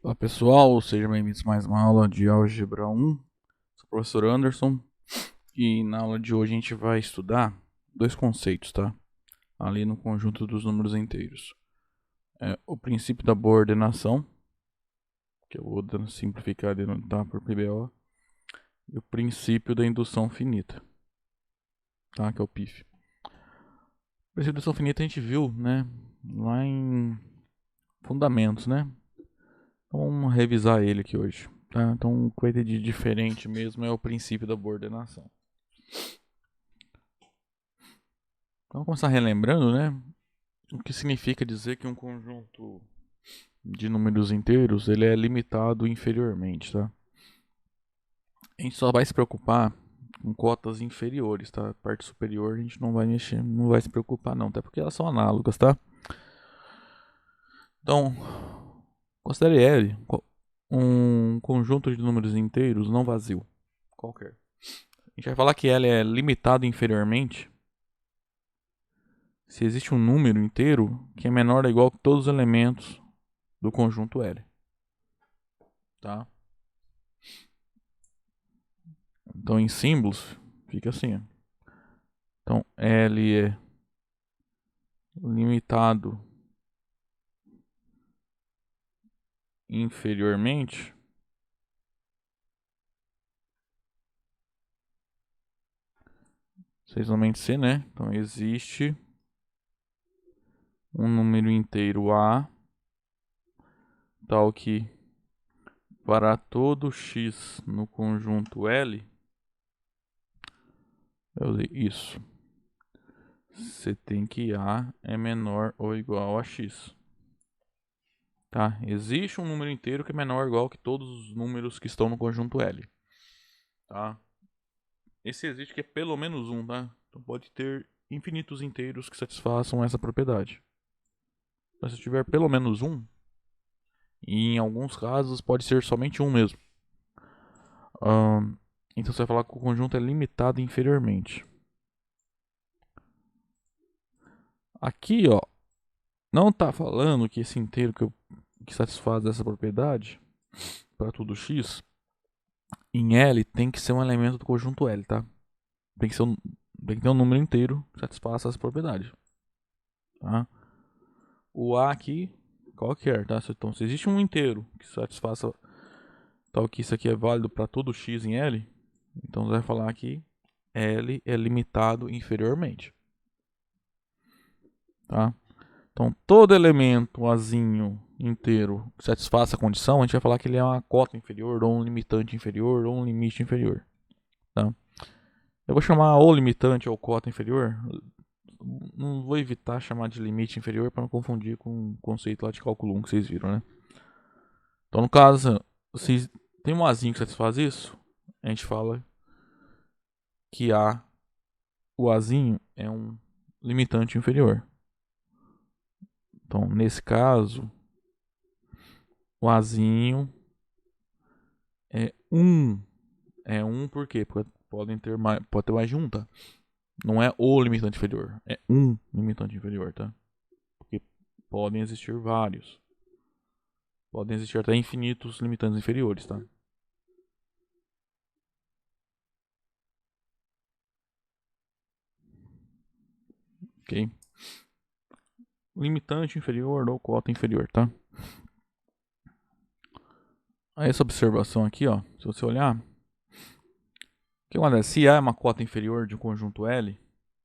Olá pessoal, sejam bem-vindos a mais uma aula de Álgebra 1. Sou o professor Anderson e na aula de hoje a gente vai estudar dois conceitos, tá? Ali no conjunto dos números inteiros. O princípio da boa ordenação, que eu vou simplificar e denotar por PBO, e o princípio da indução finita, tá? Que é o PIF. O princípio da indução finita a gente viu, né? Lá em Fundamentos, né? Então vamos revisar ele aqui hoje. Tá? Então, coisa de diferente mesmo é o princípio da boa ordenação. Então, vamos começar relembrando, né? O que significa dizer que um conjunto de números inteiros ele é limitado inferiormente, tá? A gente só vai se preocupar com cotas inferiores, tá? A parte superior a gente não vai mexer, não vai se preocupar não, até porque elas são análogas, tá? Então, considere L um conjunto de números inteiros não vazio, qualquer. A gente vai falar que L é limitado inferiormente se existe um número inteiro que é menor ou igual que todos os elementos do conjunto L. Tá? Então, em símbolos, fica assim. Então, L é limitado inferiormente vocês vão C, né? Então, existe um número inteiro A tal que para todo x no conjunto L, isso, você tem que A é menor ou igual a x. Tá? Existe um número inteiro que é menor ou igual que todos os números que estão no conjunto L. Tá? Esse existe que é pelo menos um, tá? Então pode ter infinitos inteiros que satisfaçam essa propriedade. Mas se tiver pelo menos um, e em alguns casos pode ser somente um mesmo. Então você vai falar que o conjunto é limitado inferiormente. Aqui, ó, não está falando que esse inteiro que satisfaz essa propriedade para tudo x em L tem que ser um elemento do conjunto L, tá? Tem que ter um número inteiro que satisfaça essa propriedade. Tá? O A aqui, qualquer, tá? Então, se existe um inteiro que satisfaça tal que isso aqui é válido para todo x em L, então você vai falar que L é limitado inferiormente. Tá? Então, todo elemento Azinho inteiro que satisfaça a condição, a gente vai falar que ele é uma cota inferior, ou um limitante inferior, ou um limite inferior. Tá? Eu vou chamar ou limitante ou cota inferior. Não vou evitar chamar de limite inferior para não confundir com o conceito lá de cálculo 1 que vocês viram, né? Então, no caso, se tem um Azinho que satisfaz isso, a gente fala que o Azinho é um limitante inferior. Então, nesse caso, o Azinho é 1. É 1 por quê? Porque pode ter mais de 1, tá? Não é o limitante inferior, é um limitante inferior, tá? Porque podem existir vários. Podem existir até infinitos limitantes inferiores, tá? Ok? Limitante inferior ou cota inferior, tá? Aí essa observação aqui, ó, se você olhar, o que acontece? Se A é uma cota inferior de um conjunto L,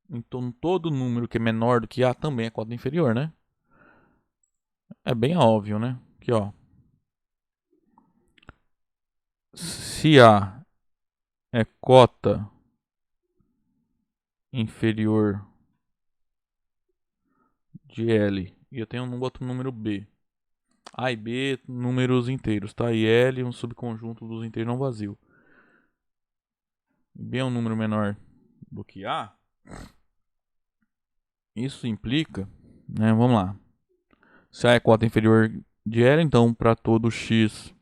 então todo número que é menor do que A também é cota inferior, né? É bem óbvio, né? Aqui, ó. Se A é cota inferior de L e eu tenho um outro número B, A e B, números inteiros, tá? E L, um subconjunto dos inteiros não vazio. B é um número menor do que A. Isso implica, né? Vamos lá. Se A é cota inferior de L, então para todo x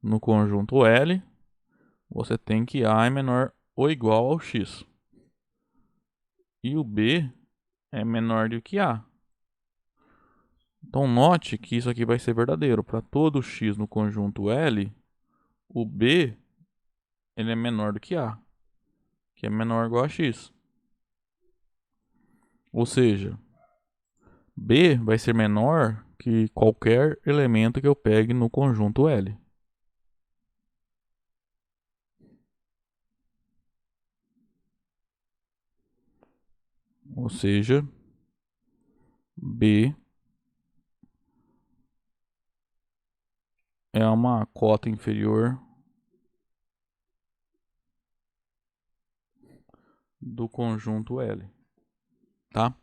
no conjunto L, você tem que A é menor ou igual ao x. E o B é menor do que A. Então note que isso aqui vai ser verdadeiro. Para todo x no conjunto L, o B ele é menor do que A, que é menor ou igual a x. Ou seja, B vai ser menor que qualquer elemento que eu pegue no conjunto L. Ou seja, B é uma cota inferior do conjunto L, tá?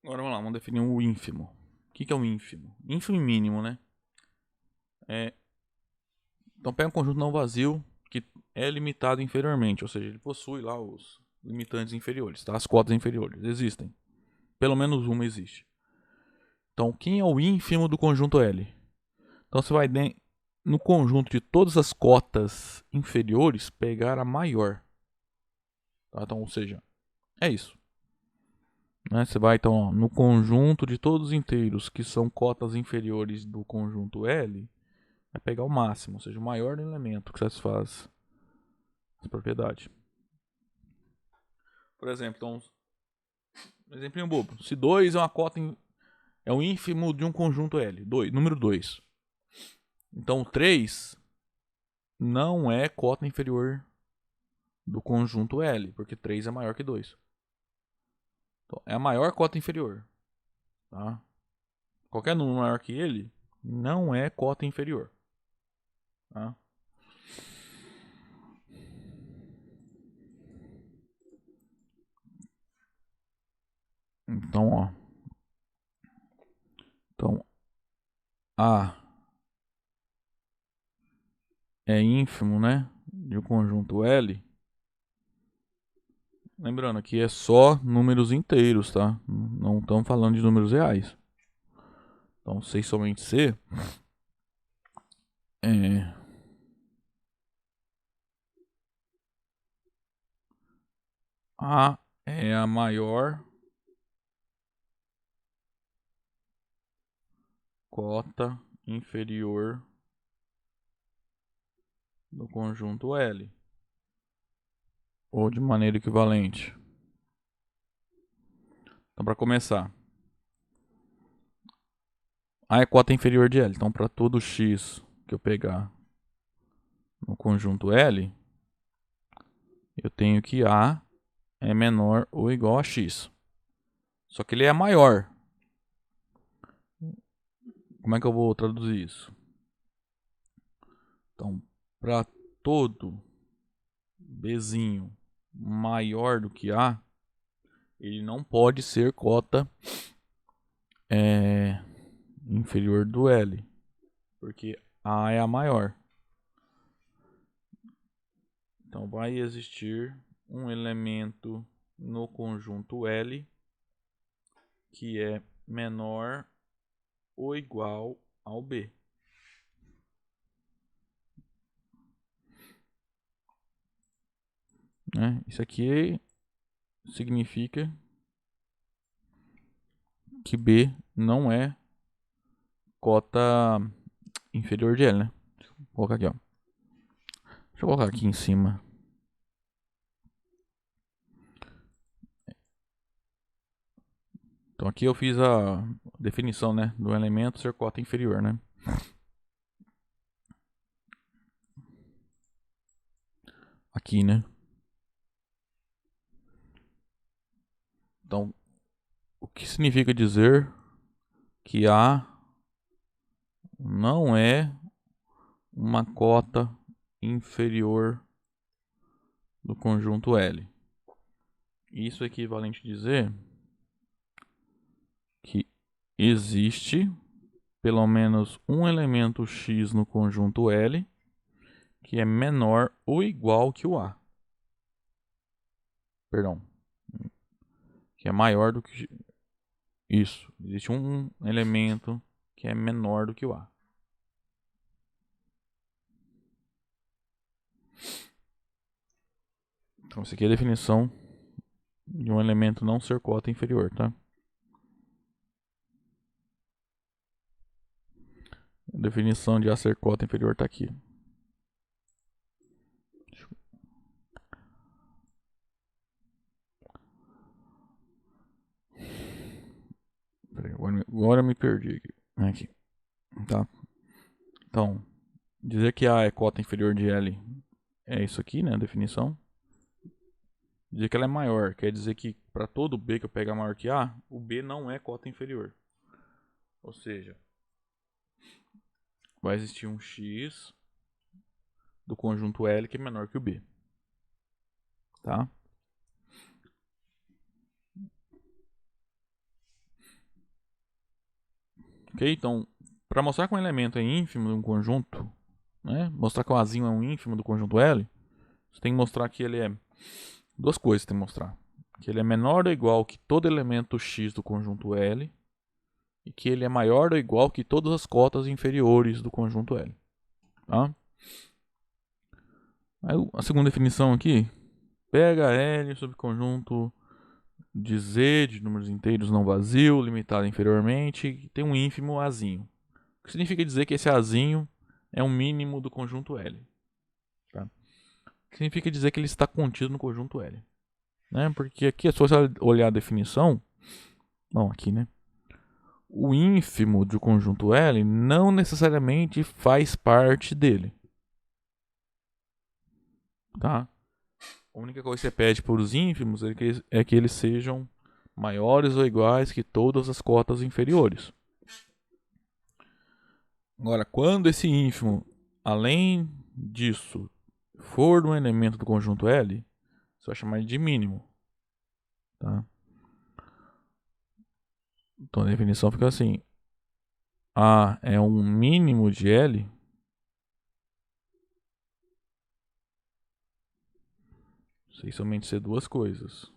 Agora vamos lá, vamos definir o ínfimo. O que é o ínfimo? Ínfimo e mínimo, né? Então pega um conjunto não vazio que é limitado inferiormente, ou seja, ele possui lá os limitantes inferiores, tá? As cotas inferiores existem. Pelo menos uma existe. Então, quem é o ínfimo do conjunto L? Então você vai no conjunto de todas as cotas inferiores pegar a maior. Tá? Então, ou seja, é isso. Né? Você vai então no conjunto de todos os inteiros que são cotas inferiores do conjunto L, vai pegar o máximo, ou seja, o maior elemento que satisfaz essa propriedade. Por exemplo, então, um exemplinho bobo. Se 2 é uma cota é o ínfimo de um conjunto L, número 2. Então 3 não é cota inferior do conjunto L, porque 3 é maior que 2. Então, é a maior cota inferior. Tá? Qualquer número maior que ele não é cota inferior. Tá? Então, ó. Então, A é ínfimo, né? De um conjunto L. Lembrando que é só números inteiros, tá? Não estamos falando de números reais. Então, 6 somente C é A é a maior cota inferior do conjunto L, ou de maneira equivalente. Então, para começar, A é cota inferior de L. Então, para todo x que eu pegar no conjunto L, eu tenho que A é menor ou igual a x. Só que ele é maior. Como é que eu vou traduzir isso? Então, para todo Bzinho maior do que A, ele não pode ser cota inferior do L, porque A é a maior. Então vai existir um elemento no conjunto L que é menor ou igual ao B. Né? Isso aqui significa que B não é cota inferior de L, né? Vou colocar aqui, ó. Deixa eu colocar aqui em cima. Então aqui eu fiz a definição, né, do elemento ser cota inferior, né? Aqui, né? Então, o que significa dizer que A não é uma cota inferior do conjunto L? Isso é equivalente a dizer que existe pelo menos um elemento X no conjunto L que é menor ou igual que o A. Perdão. Que é maior do que... Isso. Existe um elemento que é menor do que o A. Então, essa aqui é a definição de um elemento não ser cota inferior, tá? A definição de A ser cota inferior está aqui. Peraí, agora eu me perdi aqui. Tá? Então, dizer que A é cota inferior de L é isso aqui, né? A definição. Dizer que ela é maior quer dizer que para todo B que eu pegar maior que A, o B não é cota inferior. Ou seja, vai existir um X do conjunto L que é menor que o B. Tá? Ok? Então, para mostrar que um elemento é ínfimo de um conjunto, né? Mostrar que o Azinho é um ínfimo do conjunto L, você tem que mostrar que ele é... Duas coisas você tem que mostrar. Que ele é menor ou igual que todo elemento X do conjunto L e que ele é maior ou igual que todas as cotas inferiores do conjunto L. Tá? Aí, a segunda definição aqui, pega L sobre conjunto de Z, de números inteiros não vazio, limitado inferiormente, e tem um ínfimo Azinho. O que significa dizer que esse Azinho é um mínimo do conjunto L. Tá? O que significa dizer que ele está contido no conjunto L. Né? Porque aqui, se você olhar a definição, não, aqui, né? O ínfimo do conjunto L não necessariamente faz parte dele. Tá? A única coisa que você pede para os ínfimos é que eles sejam maiores ou iguais que todas as cotas inferiores. Agora, quando esse ínfimo, além disso, for um elemento do conjunto L, você vai chamar de mínimo. Tá? Então a definição fica assim: A é um mínimo de L sem somente ser duas coisas.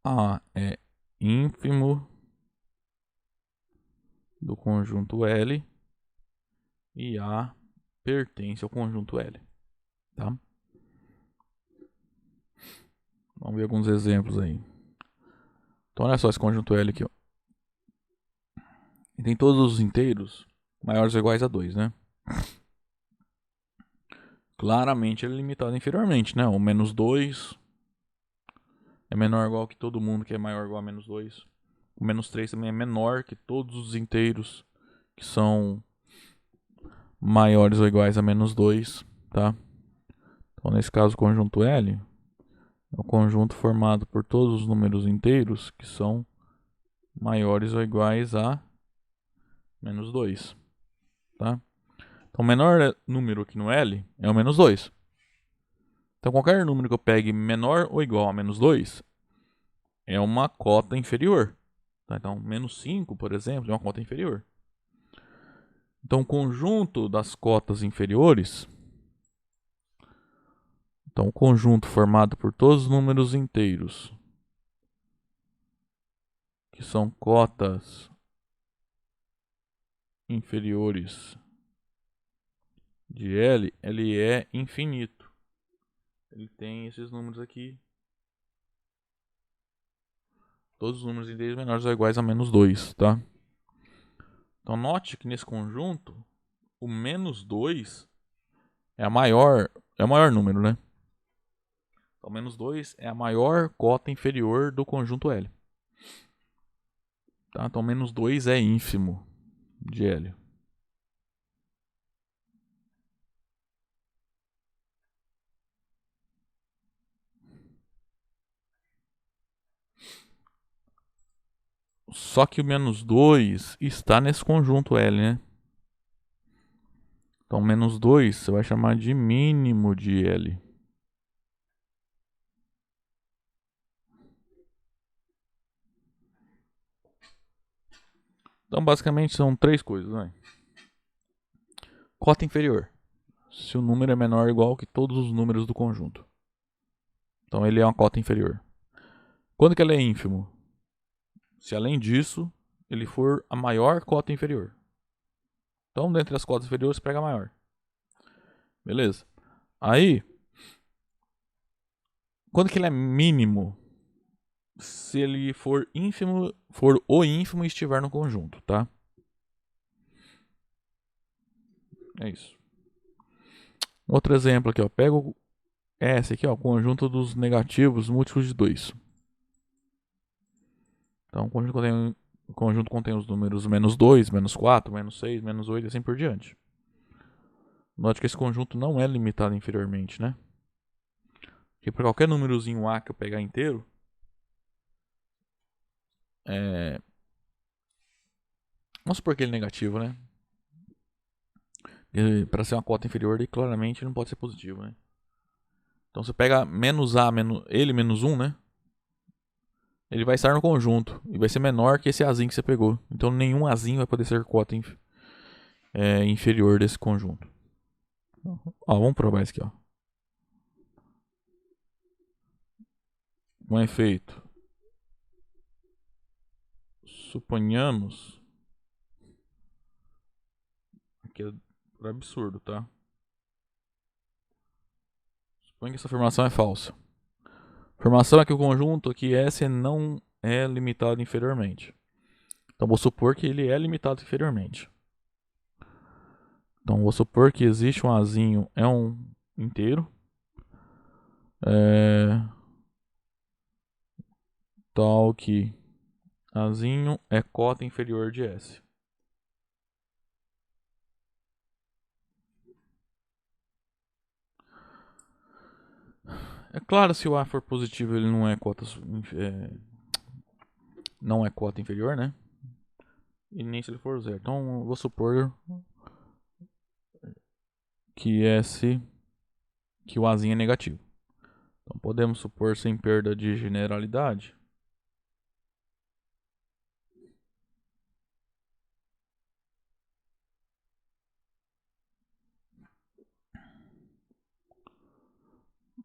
A é ínfimo do conjunto L e A pertence ao conjunto L. Tá? Vamos ver alguns exemplos aí. Então olha só esse conjunto L aqui. Ó. E tem todos os inteiros maiores ou iguais a 2, né? Claramente ele é limitado inferiormente, né? O menos 2 é menor ou igual que todo mundo que é maior ou igual a menos 2. O menos 3 também é menor que todos os inteiros que são maiores ou iguais a menos 2, tá? Então nesse caso o conjunto L é um conjunto formado por todos os números inteiros que são maiores ou iguais a menos 2, tá? Então o menor número aqui no L é o menos 2. Então qualquer número que eu pegue menor ou igual a menos 2 é uma cota inferior. Tá? Então menos 5, por exemplo, é uma cota inferior. Então o conjunto das cotas inferiores, então o conjunto formado por todos os números inteiros que são cotas inferiores de L, ele é infinito. Ele tem esses números aqui. Todos os números inteiros menores ou iguais a menos 2, tá? Então note que nesse conjunto, o menos 2 é o maior número, né? Então menos 2 é a maior cota inferior do conjunto L. Tá? Então menos 2 é ínfimo de L. Só que o menos 2 está nesse conjunto L, né? Então menos 2 você vai chamar de mínimo de L. Então basicamente são três coisas, né? Cota inferior. Se o número é menor ou igual que todos os números do conjunto. Então ele é uma cota inferior. Quando que ele é ínfimo? Se além disso, ele for a maior cota inferior. Então, dentre as cotas inferiores, pega a maior. Beleza? Aí, quando que ele é mínimo? Se ele for ínfimo, for o ínfimo e estiver no conjunto, tá? É isso. Outro exemplo aqui, ó. Pego esse aqui, ó, conjunto dos negativos múltiplos de 2. Então, o conjunto contém os números menos 2, menos 4, menos 6, menos 8 e assim por diante. Note que esse conjunto não é limitado inferiormente, né? Porque para qualquer númerozinho A que eu pegar inteiro, vamos supor que ele é negativo, né? Para ser uma cota inferior, ele claramente não pode ser positivo, né? Então você pega menos A, ele menos 1, né? Ele vai estar no conjunto e vai ser menor que esse Azinho que você pegou. Então nenhum Azinho vai poder ser cota inferior desse conjunto. Ó, vamos provar isso aqui, ó. Um efeito. Suponhamos. Aqui é por absurdo, tá? Suponha que essa afirmação é falsa. A afirmação é que o conjunto aqui S não é limitado inferiormente. Então vou supor que ele é limitado inferiormente. Então vou supor que existe um Azinho, é um inteiro. Tal que Azinho é cota inferior de S. É claro, se o A for positivo, ele não é cota inferior, né? E nem se ele for zero. Então, vou supor que que o Azinho é negativo. Então, podemos supor sem perda de generalidade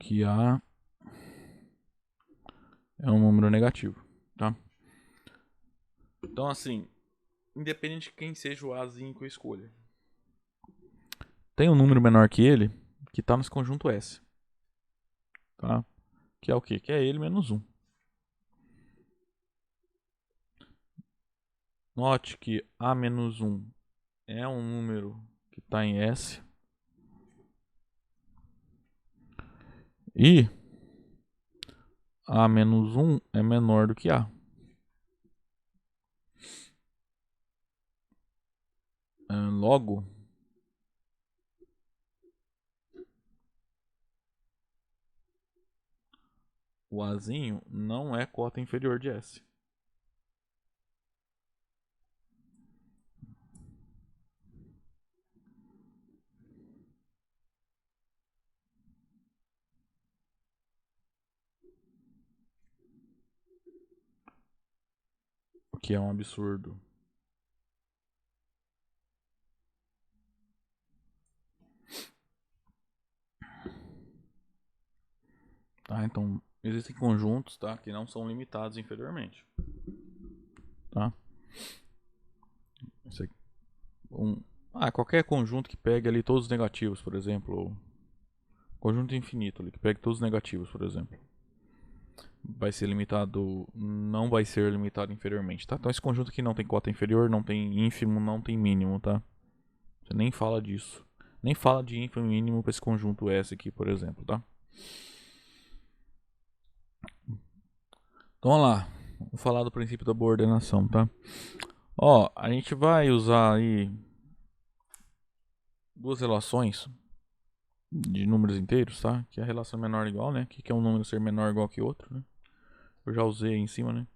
que A é um número negativo, tá? Então, assim, independente de quem seja o Azinho que eu escolha, tem um número menor que ele que está nesse conjunto S, tá? Que é o quê? Que é ele menos 1. Note que A menos 1 é um número que está em S. E A menos 1 é menor do que A. Logo, o Azinho não é cota inferior de S. O que é um absurdo. Tá? Então, existem conjuntos, tá, que não são limitados inferiormente. Tá? Qualquer conjunto que pegue ali todos os negativos, por exemplo. Conjunto infinito ali, que pegue todos os negativos, por exemplo. Vai ser limitado. Não vai ser limitado inferiormente, tá? Então esse conjunto aqui não tem cota inferior, não tem ínfimo, não tem mínimo, tá? Você nem fala disso. Nem fala de ínfimo e mínimo para esse conjunto S aqui, por exemplo, tá? Então vamos lá. Vou falar do princípio da boa ordenação, tá? Ó, a gente vai usar aí duas relações de números inteiros, tá? Que é a relação menor ou igual, né? Que é um número ser menor ou igual que outro, né? Eu já usei aí em cima, né?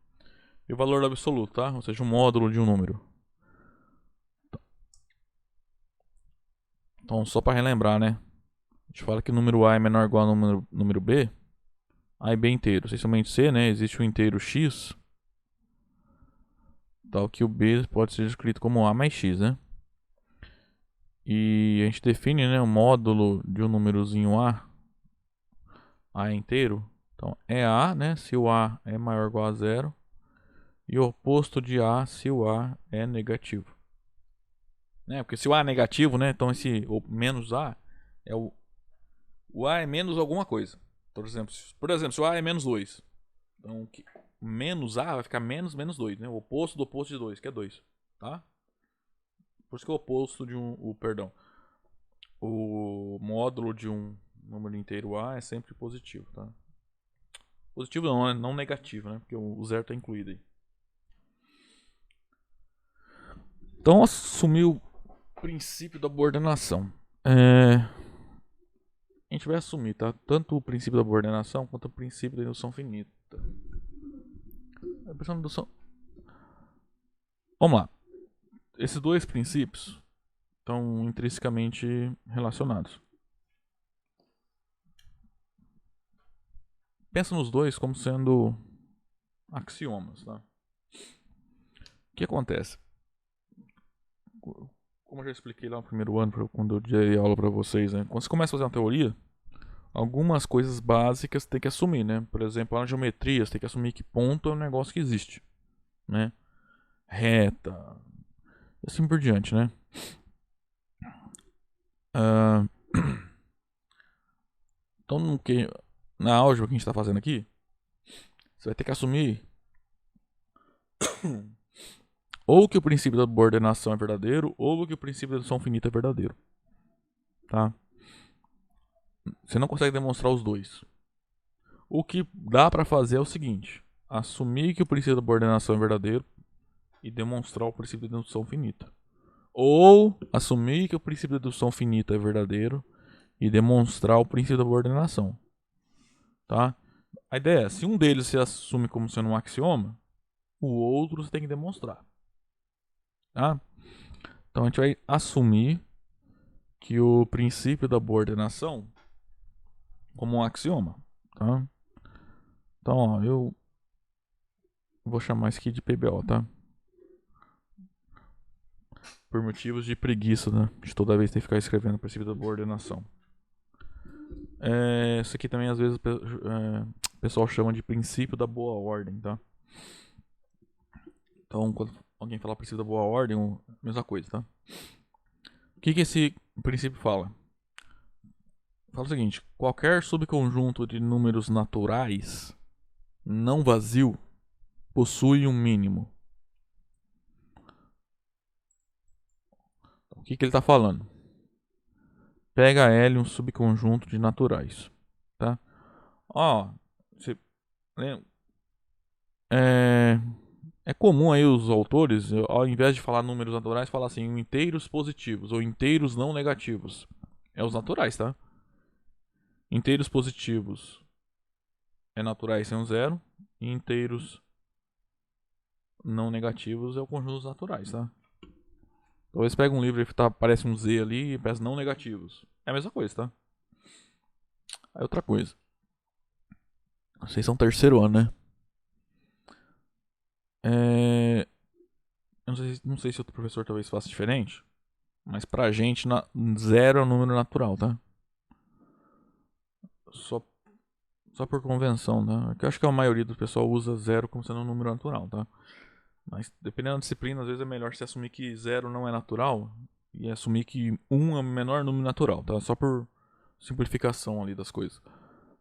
E o valor absoluto, tá? Ou seja, o módulo de um número. Então, só para relembrar, né? A gente fala que o número A é menor ou igual ao número B. A e B inteiro. Essencialmente C, né? Existe o inteiro X. Tal que o B pode ser escrito como A mais X, né? E a gente define, né, o módulo de um númerozinho A é inteiro. Então é A, né, se o A é maior ou igual a zero. E o oposto de A se o A é negativo. Né? Porque se o A é negativo, né, então esse menos A é o o A é menos alguma coisa. Por exemplo, se o A é menos 2, então menos A vai ficar menos menos 2, né? O oposto do oposto de 2, que é 2, tá? Por isso que o oposto de perdão, o módulo de um número inteiro A é sempre positivo, tá? Positivo não, não negativo, né? Porque o zero está incluído aí. Então, assumir o princípio da coordenação. A gente vai assumir, tá? Tanto o princípio da coordenação quanto o princípio da indução finita. Vamos lá. Esses dois princípios estão intrinsecamente relacionados. Pensa nos dois como sendo axiomas, tá? O que acontece? Como eu já expliquei lá no primeiro ano, quando eu dei aula para vocês, né? Quando você começa a fazer uma teoria, algumas coisas básicas você tem que assumir, né? Por exemplo, na geometria, você tem que assumir que ponto é um negócio que existe, né? Reta, e assim por diante, né? Então, na álgebra que a gente está fazendo aqui, você vai ter que assumir ou que o princípio da coordenação é verdadeiro, ou que o princípio da indução finita é verdadeiro. Tá? Você não consegue demonstrar os dois. O que dá para fazer é o seguinte: assumir que o princípio da coordenação é verdadeiro e demonstrar o princípio da indução finita. Ou assumir que o princípio da indução finita é verdadeiro e demonstrar o princípio da coordenação. Tá? A ideia é, se um deles se assume como sendo um axioma, o outro você tem que demonstrar. Tá? Então a gente vai assumir que o princípio da coordenação como um axioma. Tá? Então, ó, eu vou chamar isso aqui de PBO, tá? Por motivos de preguiça, né? De toda vez ter que ficar escrevendo o princípio da coordenação. Isso aqui também às vezes o pessoal chama de princípio da boa ordem, tá? Então, quando alguém falar princípio da boa ordem, mesma coisa, tá? O que esse princípio fala? Fala o seguinte: qualquer subconjunto de números naturais não vazio possui um mínimo. O que ele está falando? Pega L um subconjunto de naturais, tá? Ó, você é comum aí os autores, ao invés de falar números naturais, falar assim, inteiros positivos ou inteiros não negativos. É os naturais, tá? Inteiros positivos é naturais sem um zero, e inteiros não negativos é o conjunto dos naturais, tá? Talvez pegue um livro e aparece um Z ali e peça não negativos. É a mesma coisa, tá? Aí outra coisa. Vocês são terceiro ano, né? Eu não sei se outro professor talvez faça diferente, mas pra gente, zero é um número natural, tá? Só por convenção, né? Eu acho que a maioria do pessoal usa zero como sendo um número natural, tá? Mas dependendo da disciplina, às vezes é melhor você assumir que zero não é natural e assumir que um é o menor número natural, tá? Só por simplificação ali das coisas.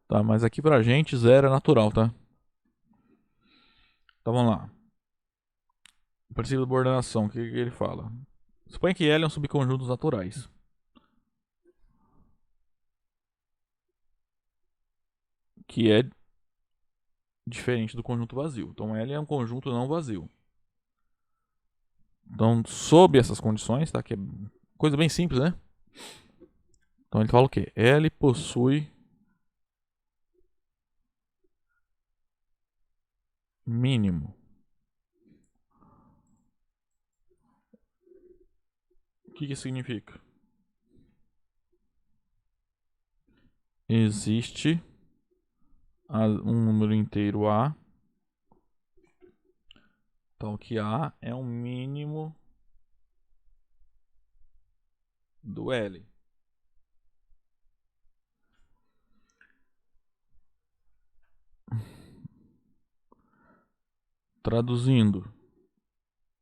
Tá? Mas aqui pra gente, zero é natural, tá? Então vamos lá. O princípio da coordenação, o que ele fala? Suponha que L é um subconjunto dos naturais. Que é diferente do conjunto vazio. Então L é um conjunto não vazio. Então, sob essas condições, tá? Que é coisa bem simples, né? Então ele fala o quê? L possui mínimo. O que isso significa? Existe um número inteiro A. Então que A é um mínimo do L. Traduzindo,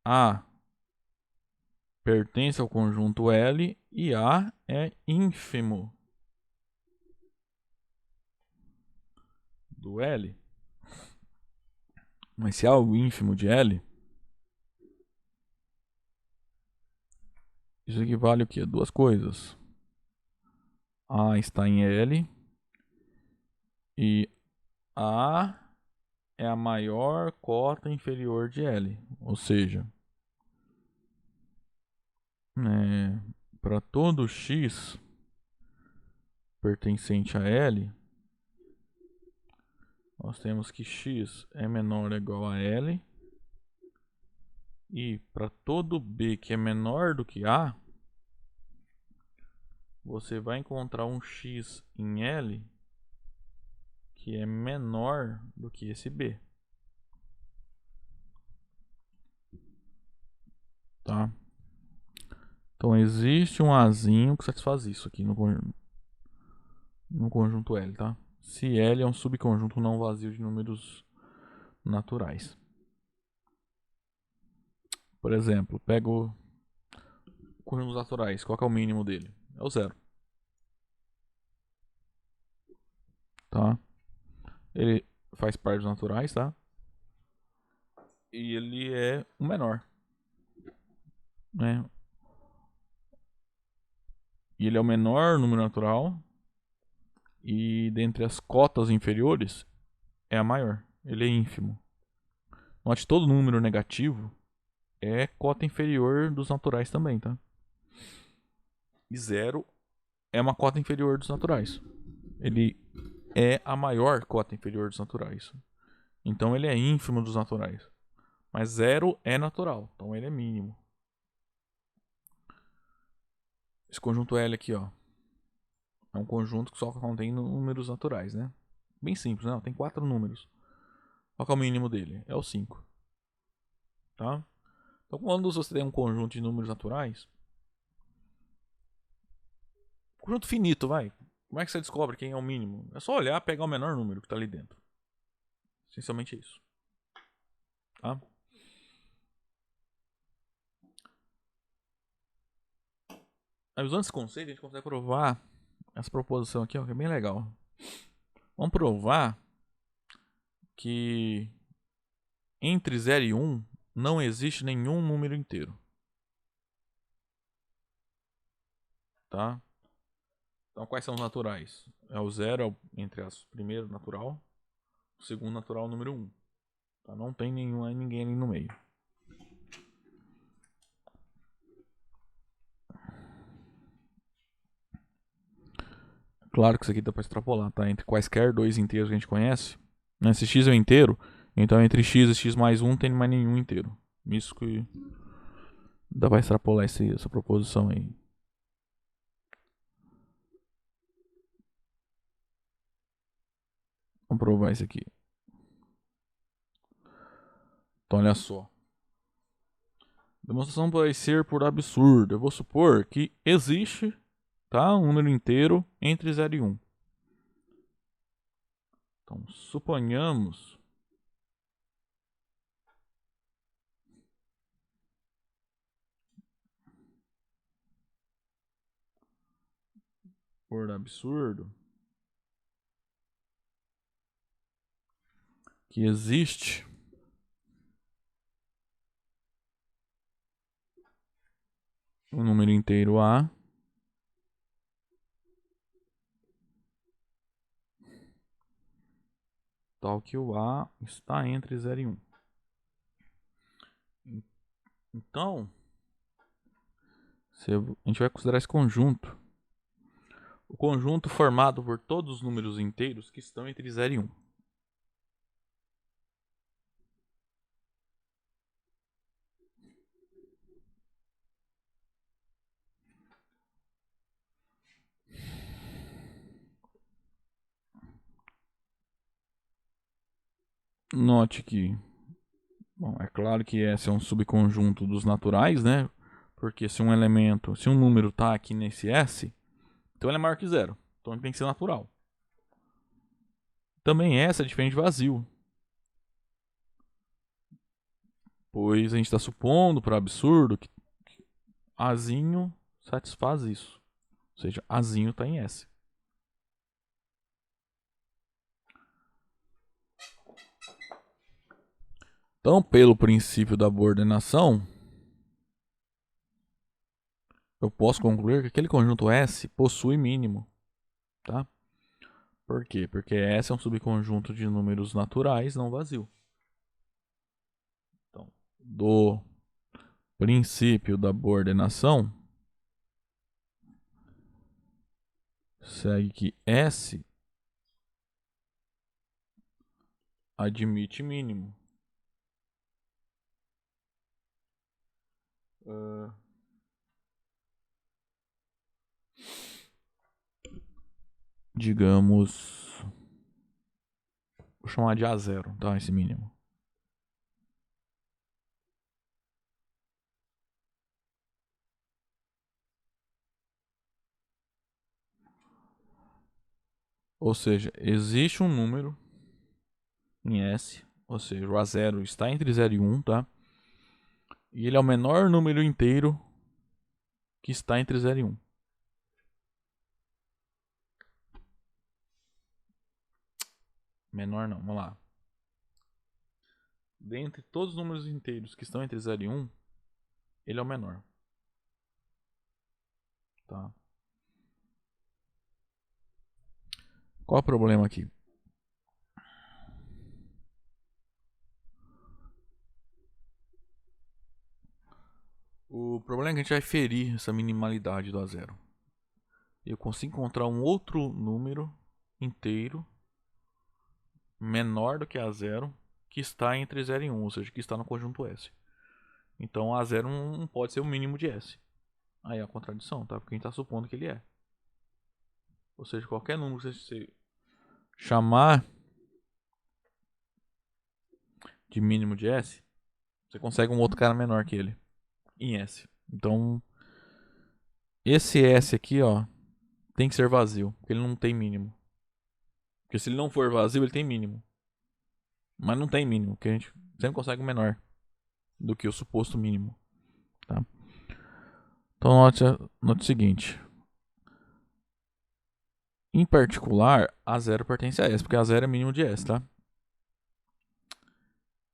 A pertence ao conjunto L e A é ínfimo do L, mas se A é o ínfimo de L, isso equivale o quê? Duas coisas. A está em L e A é a maior cota inferior de L. Ou seja, para todo x pertencente a L, nós temos que x é menor ou igual a L. E para todo B que é menor do que A, você vai encontrar um x em L que é menor do que esse B. Tá? Então existe um Azinho que satisfaz isso aqui no conjunto L, tá? Se L é um subconjunto não vazio de números naturais. Por exemplo, pego conjuntos naturais. Qual que é o mínimo dele? É o zero. Tá? Ele faz parte dos naturais, tá? E ele é o menor. Né? E ele é o menor número natural. E dentre as cotas inferiores, é a maior. Ele é ínfimo. Note, todo número negativo é cota inferior dos naturais também, tá? E zero é uma cota inferior dos naturais. Ele é a maior cota inferior dos naturais. Então ele é ínfimo dos naturais. Mas zero é natural, então ele é mínimo. Esse conjunto L aqui, ó, é um conjunto que só contém números naturais, né? Bem simples, né? Tem 4 números. Qual que é o mínimo dele? É o 5. Tá? Então quando você tem um conjunto de números naturais, conjunto finito, vai. Como é que você descobre quem é o mínimo? É só olhar e pegar o menor número que está ali dentro. Essencialmente é isso. Tá? Aí, usando esse conceito, a gente consegue provar essa proposição aqui, ó, que é bem legal. Vamos provar que entre 0 e 1 não existe nenhum número inteiro. Tá? Então, quais são os naturais? É o 0, entre as primeiro natural, o segundo natural, o número 1. Tá? Não tem ninguém ali no meio. Claro que isso aqui dá para extrapolar, tá? Entre quaisquer dois inteiros que a gente conhece. Né? Se x é um inteiro, então entre x e x mais 1 não tem mais nenhum inteiro. Isso que dá para extrapolar essa proposição aí. Vamos provar isso aqui. Então, olha só. Demonstração vai ser por absurdo. Eu vou supor que existe, tá, um número inteiro entre 0 e 1. Então, suponhamos por absurdo que existe um número inteiro A tal que o A está entre 0 e 1. Então, a gente vai considerar esse conjunto. O conjunto formado por todos os números inteiros que estão entre 0 e 1. Note que, bom, é claro que esse é um subconjunto dos naturais, né? Porque se um número está aqui nesse S, então ele é maior que zero. Então ele tem que ser natural. Também essa é diferente de vazio. Pois a gente está supondo, por absurdo, que Azinho satisfaz isso. Ou seja, Azinho está em S. Então, pelo princípio da boa ordenação, eu posso concluir que aquele conjunto S possui mínimo, tá? Por quê? Porque S é um subconjunto de números naturais não vazio. Então, do princípio da boa ordenação, segue que S admite mínimo. Digamos, vou chamar de A0, tá? Esse mínimo. Ou seja, existe um número em S, ou seja, o A0 está entre 0 e 1, tá? E ele é o menor número inteiro que está entre 0 e 1. Menor não, vamos lá. Dentre todos os números inteiros que estão entre 0 e 1, ele é o menor. Tá? Qual é o problema aqui? O problema é que a gente vai ferir essa minimalidade do A0. Eu consigo encontrar um outro número inteiro menor do que A0 que está entre 0 e 1, ou seja, que está no conjunto S. Então A0 não pode ser o mínimo de S. Aí é a contradição, tá? Porque a gente está supondo que ele é. Ou seja, qualquer número que você chamar de mínimo de S, você consegue um outro cara menor que ele em S. Então, esse S aqui, ó, tem que ser vazio, porque ele não tem mínimo. Porque se ele não for vazio, ele tem mínimo. Mas não tem mínimo, porque a gente sempre consegue um menor do que o suposto mínimo. Tá? Então, note o seguinte. Em particular, A0 pertence a S, porque A0 é mínimo de S, tá?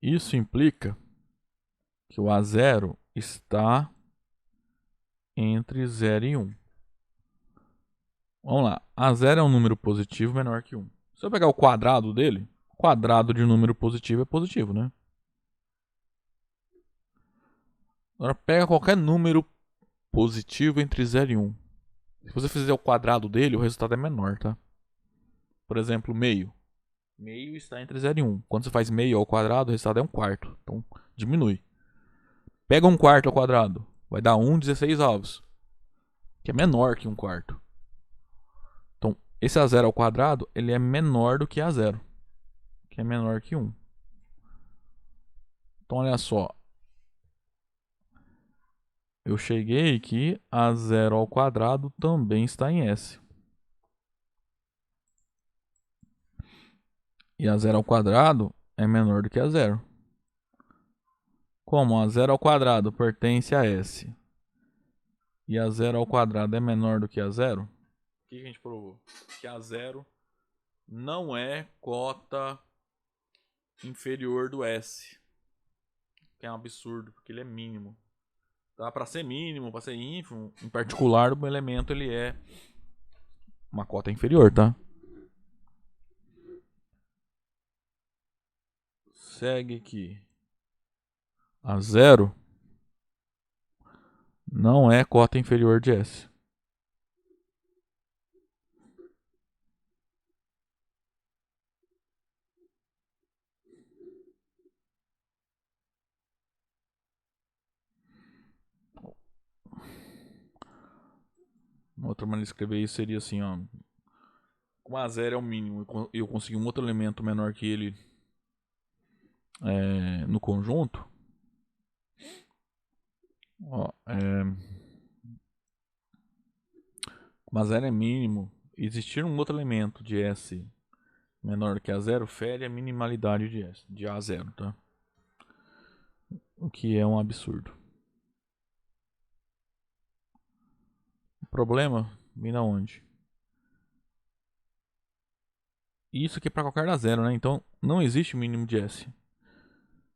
Isso implica que o A0 está entre 0 e 1. Vamos lá. A0 é um número positivo menor que 1. Se eu pegar o quadrado dele, quadrado de um número positivo é positivo, né? Agora pega qualquer número positivo entre 0 e 1. Se você fizer o quadrado dele, o resultado é menor, tá? Por exemplo, meio. Meio está entre 0 e 1. Quando você faz meio ao quadrado, o resultado é 1/4. Então, diminui. Pega 1/4 ao quadrado. Vai dar 1/16, que é menor que 1/4. Então, esse A0 ao quadrado, ele é menor do que A0, que é menor que 1. Então, olha só. Eu cheguei que A0 ao quadrado também está em S. E A0 ao quadrado é menor do que A0. Como A0 ao quadrado pertence a S e A0 ao quadrado é menor do que A0, o que a gente provou? Que A0 não é cota inferior do S. Que é um absurdo, porque ele é mínimo. Tá? Para ser mínimo, para ser ínfimo, em particular, o elemento ele é uma cota inferior, tá? Segue aqui. A0 não é cota inferior de S. Uma outra maneira de escrever isso seria assim, ó. Como A0 é o mínimo e eu consegui um outro elemento menor que ele no conjunto, ó, como A0 é mínimo, existir um outro elemento de S menor que A0 fere a minimalidade de S, de A0, tá? O que é um absurdo. O problema vem da onde? Isso aqui é para qualquer A0, né? Então não existe mínimo de S.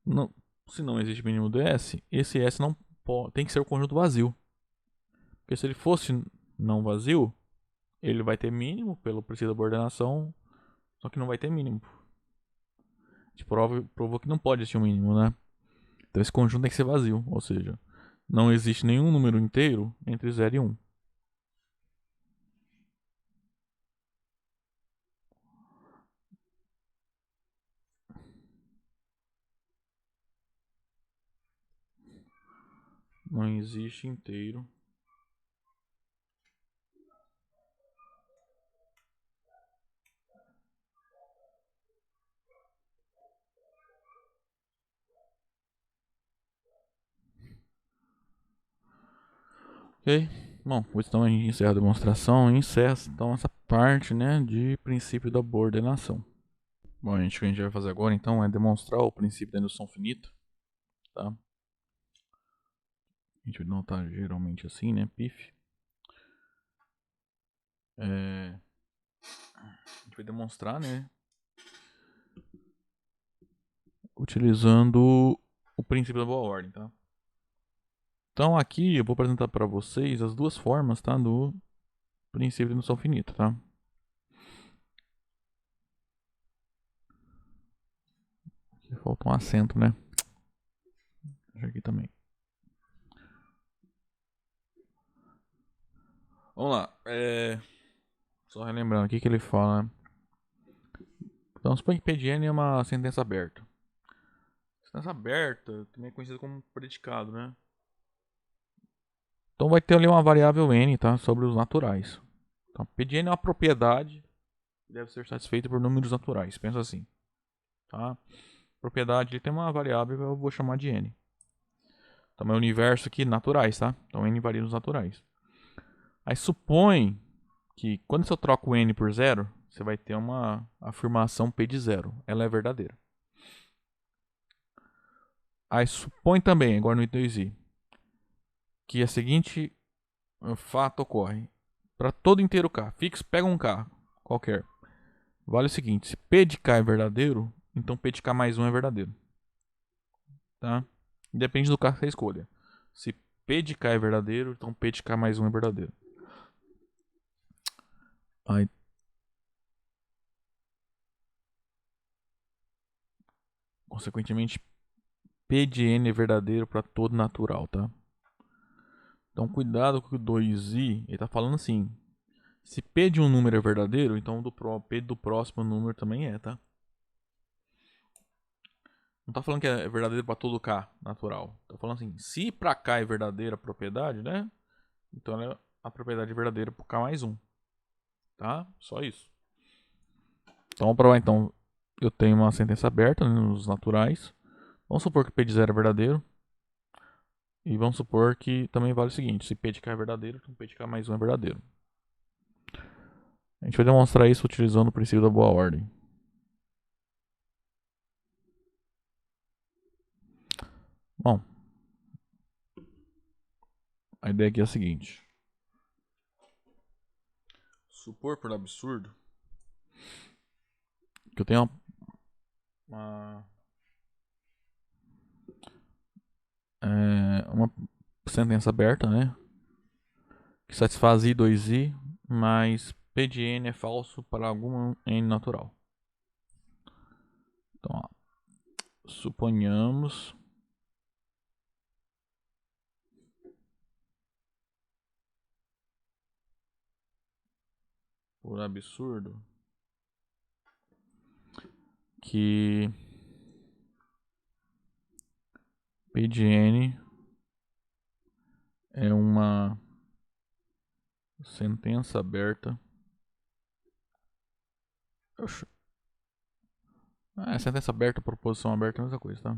Não, se não existe mínimo do S, esse S não tem que ser o conjunto vazio. Porque se ele fosse não vazio, ele vai ter mínimo pelo princípio da ordenação, só que não vai ter mínimo. A gente provou que não pode existir um mínimo, né? Então esse conjunto tem que ser vazio, ou seja, não existe nenhum número inteiro entre 0 e 1. Não existe inteiro. Ok? Bom, então a gente encerra a demonstração e encerra então essa parte, né, de princípio da boa ordenação. Bom, gente, o que a gente vai fazer agora então é demonstrar o princípio da indução finita, tá? A gente vai notar geralmente assim, né, pif. A gente vai demonstrar, né, utilizando o princípio da boa ordem, tá? Então aqui eu vou apresentar para vocês as duas formas, tá, do princípio da indução finita, tá? Aqui falta um acento, né? Deixa aqui também. Vamos lá. Só relembrando aqui que ele fala. Então, supõe que PDN é uma sentença aberta. Sentença aberta também é conhecida como predicado, né? Então vai ter ali uma variável n, tá? Sobre os naturais. Então, PDN é uma propriedade que deve ser satisfeita por números naturais. Pensa assim, tá? Propriedade tem uma variável que eu vou chamar de n. Então é o universo aqui naturais, tá? Então n varia nos naturais. Aí supõe que quando eu troco o n por zero, você vai ter uma afirmação p de zero. Ela é verdadeira. Aí supõe também, agora no item 2i, que a seguinte fato ocorre. Para todo inteiro k, fixo, pega um k qualquer. Vale o seguinte, se p de k é verdadeiro, então p de k mais 1 é verdadeiro. Tá? Depende do k que você escolha. Se p de k é verdadeiro, então p de k mais 1 é verdadeiro. Aí, consequentemente, p de n é verdadeiro para todo natural, tá? Então cuidado com o 2i, ele tá falando assim, se p de um número é verdadeiro, então p do próximo número também é, tá? Não tá falando que é verdadeiro para todo k natural. Tá falando assim, se para k é verdadeira a propriedade, né? Então ela é a propriedade verdadeira para k mais 1. Tá? Só isso. Então vamos provar então. Eu tenho uma sentença aberta, né, nos naturais. Vamos supor que p de 0 é verdadeiro. E vamos supor que também vale o seguinte, se p de k é verdadeiro, então p de k mais 1 é verdadeiro. A gente vai demonstrar isso utilizando o princípio da boa ordem. Bom, a ideia aqui é a seguinte. Supor por absurdo que eu tenho uma sentença aberta, né? Que satisfaz i 2i, mas p de n é falso para algum n natural. Então, ó, suponhamos por absurdo que p de n é uma sentença aberta. Sentença aberta, proposição aberta é a mesma coisa, tá?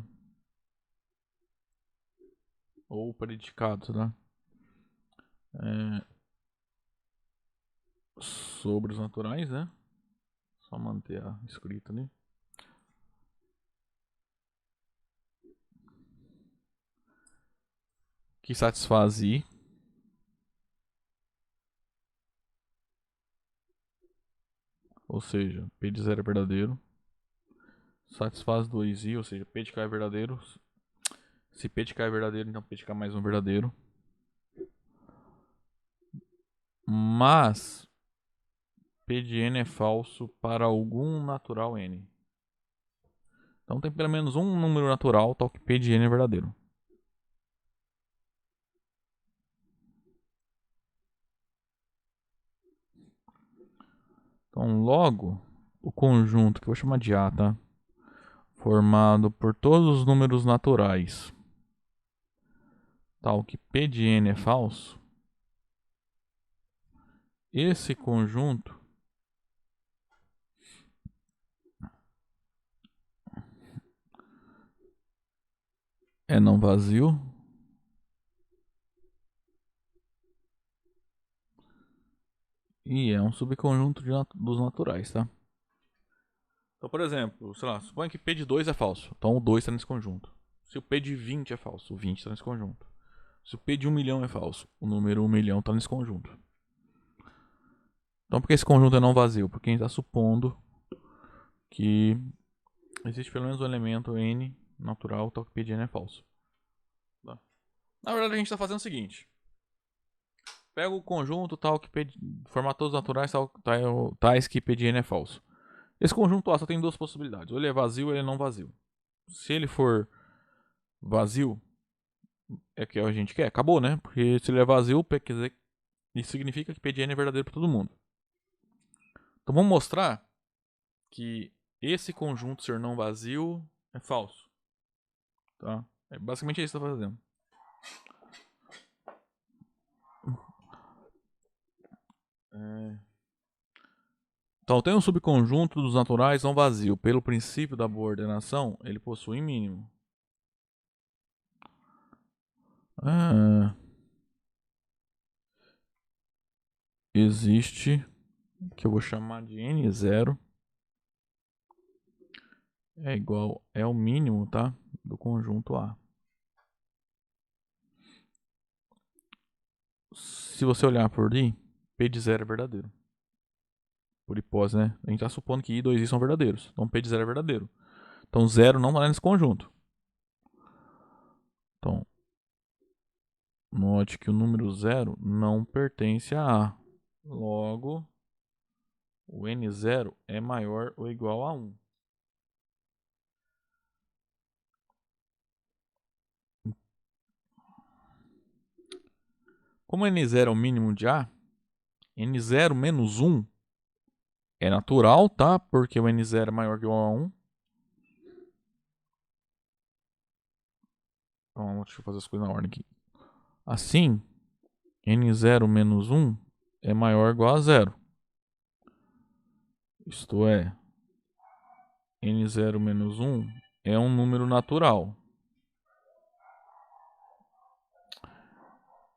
Ou predicado, tá? Sobre os naturais, né? Só manter a escrita ali. Que satisfaz i. Ou seja, p de 0 é verdadeiro. Satisfaz 2i, ou seja, p de k é verdadeiro. Se P de K é verdadeiro, então P de K mais um verdadeiro. Mas P de N é falso para algum natural N. Então tem pelo menos um número natural tal que P de N é verdadeiro. Então logo, o conjunto, que eu vou chamar de A, tá? Formado por todos os números naturais, tal que P de N é falso. Esse conjunto é não vazio e é um subconjunto dos naturais, tá? Então, por exemplo, sei lá, suponha que P de 2 é falso. Então o 2 está nesse conjunto. Se o P de 20 é falso, o 20 está nesse conjunto. Se o P de 1 milhão é falso, o número 1 milhão está nesse conjunto. Então por que esse conjunto é não vazio? Porque a gente está supondo que existe pelo menos um elemento N natural tal que P de N é falso. Tá? Na verdade a gente está fazendo o seguinte. Pega o conjunto tal que formar todos os naturais tais que P de N é falso. Esse conjunto A só tem duas possibilidades. Ou ele é vazio ou ele é não vazio. Se ele for vazio, é o que a gente quer. Acabou, né? Porque se ele é vazio, quer dizer, isso significa que P de N é verdadeiro para todo mundo. Então vamos mostrar que esse conjunto ser não vazio é falso. Tá? É basicamente isso que está fazendo. Então tem um subconjunto dos naturais não vazio. Pelo princípio da boa ordenação, ele possui mínimo. Existe, que eu vou chamar de N0, é o mínimo, tá? Do conjunto A. Se você olhar por I, P de 0 é verdadeiro. Por hipótese, né? A gente está supondo que I e 2I são verdadeiros. Então P de 0 é verdadeiro. Então 0 não está nesse conjunto. Então, note que o número 0 não pertence a A. Logo, o N0 é maior ou igual a 1. Como N0 é o mínimo de A, N0 menos 1 é natural, tá? Porque o N0 é maior que ou igual a 1. Então, deixa eu fazer as coisas na ordem aqui. Assim, N0 menos 1 é maior ou igual a 0. Isto é, N0 menos 1 é um número natural.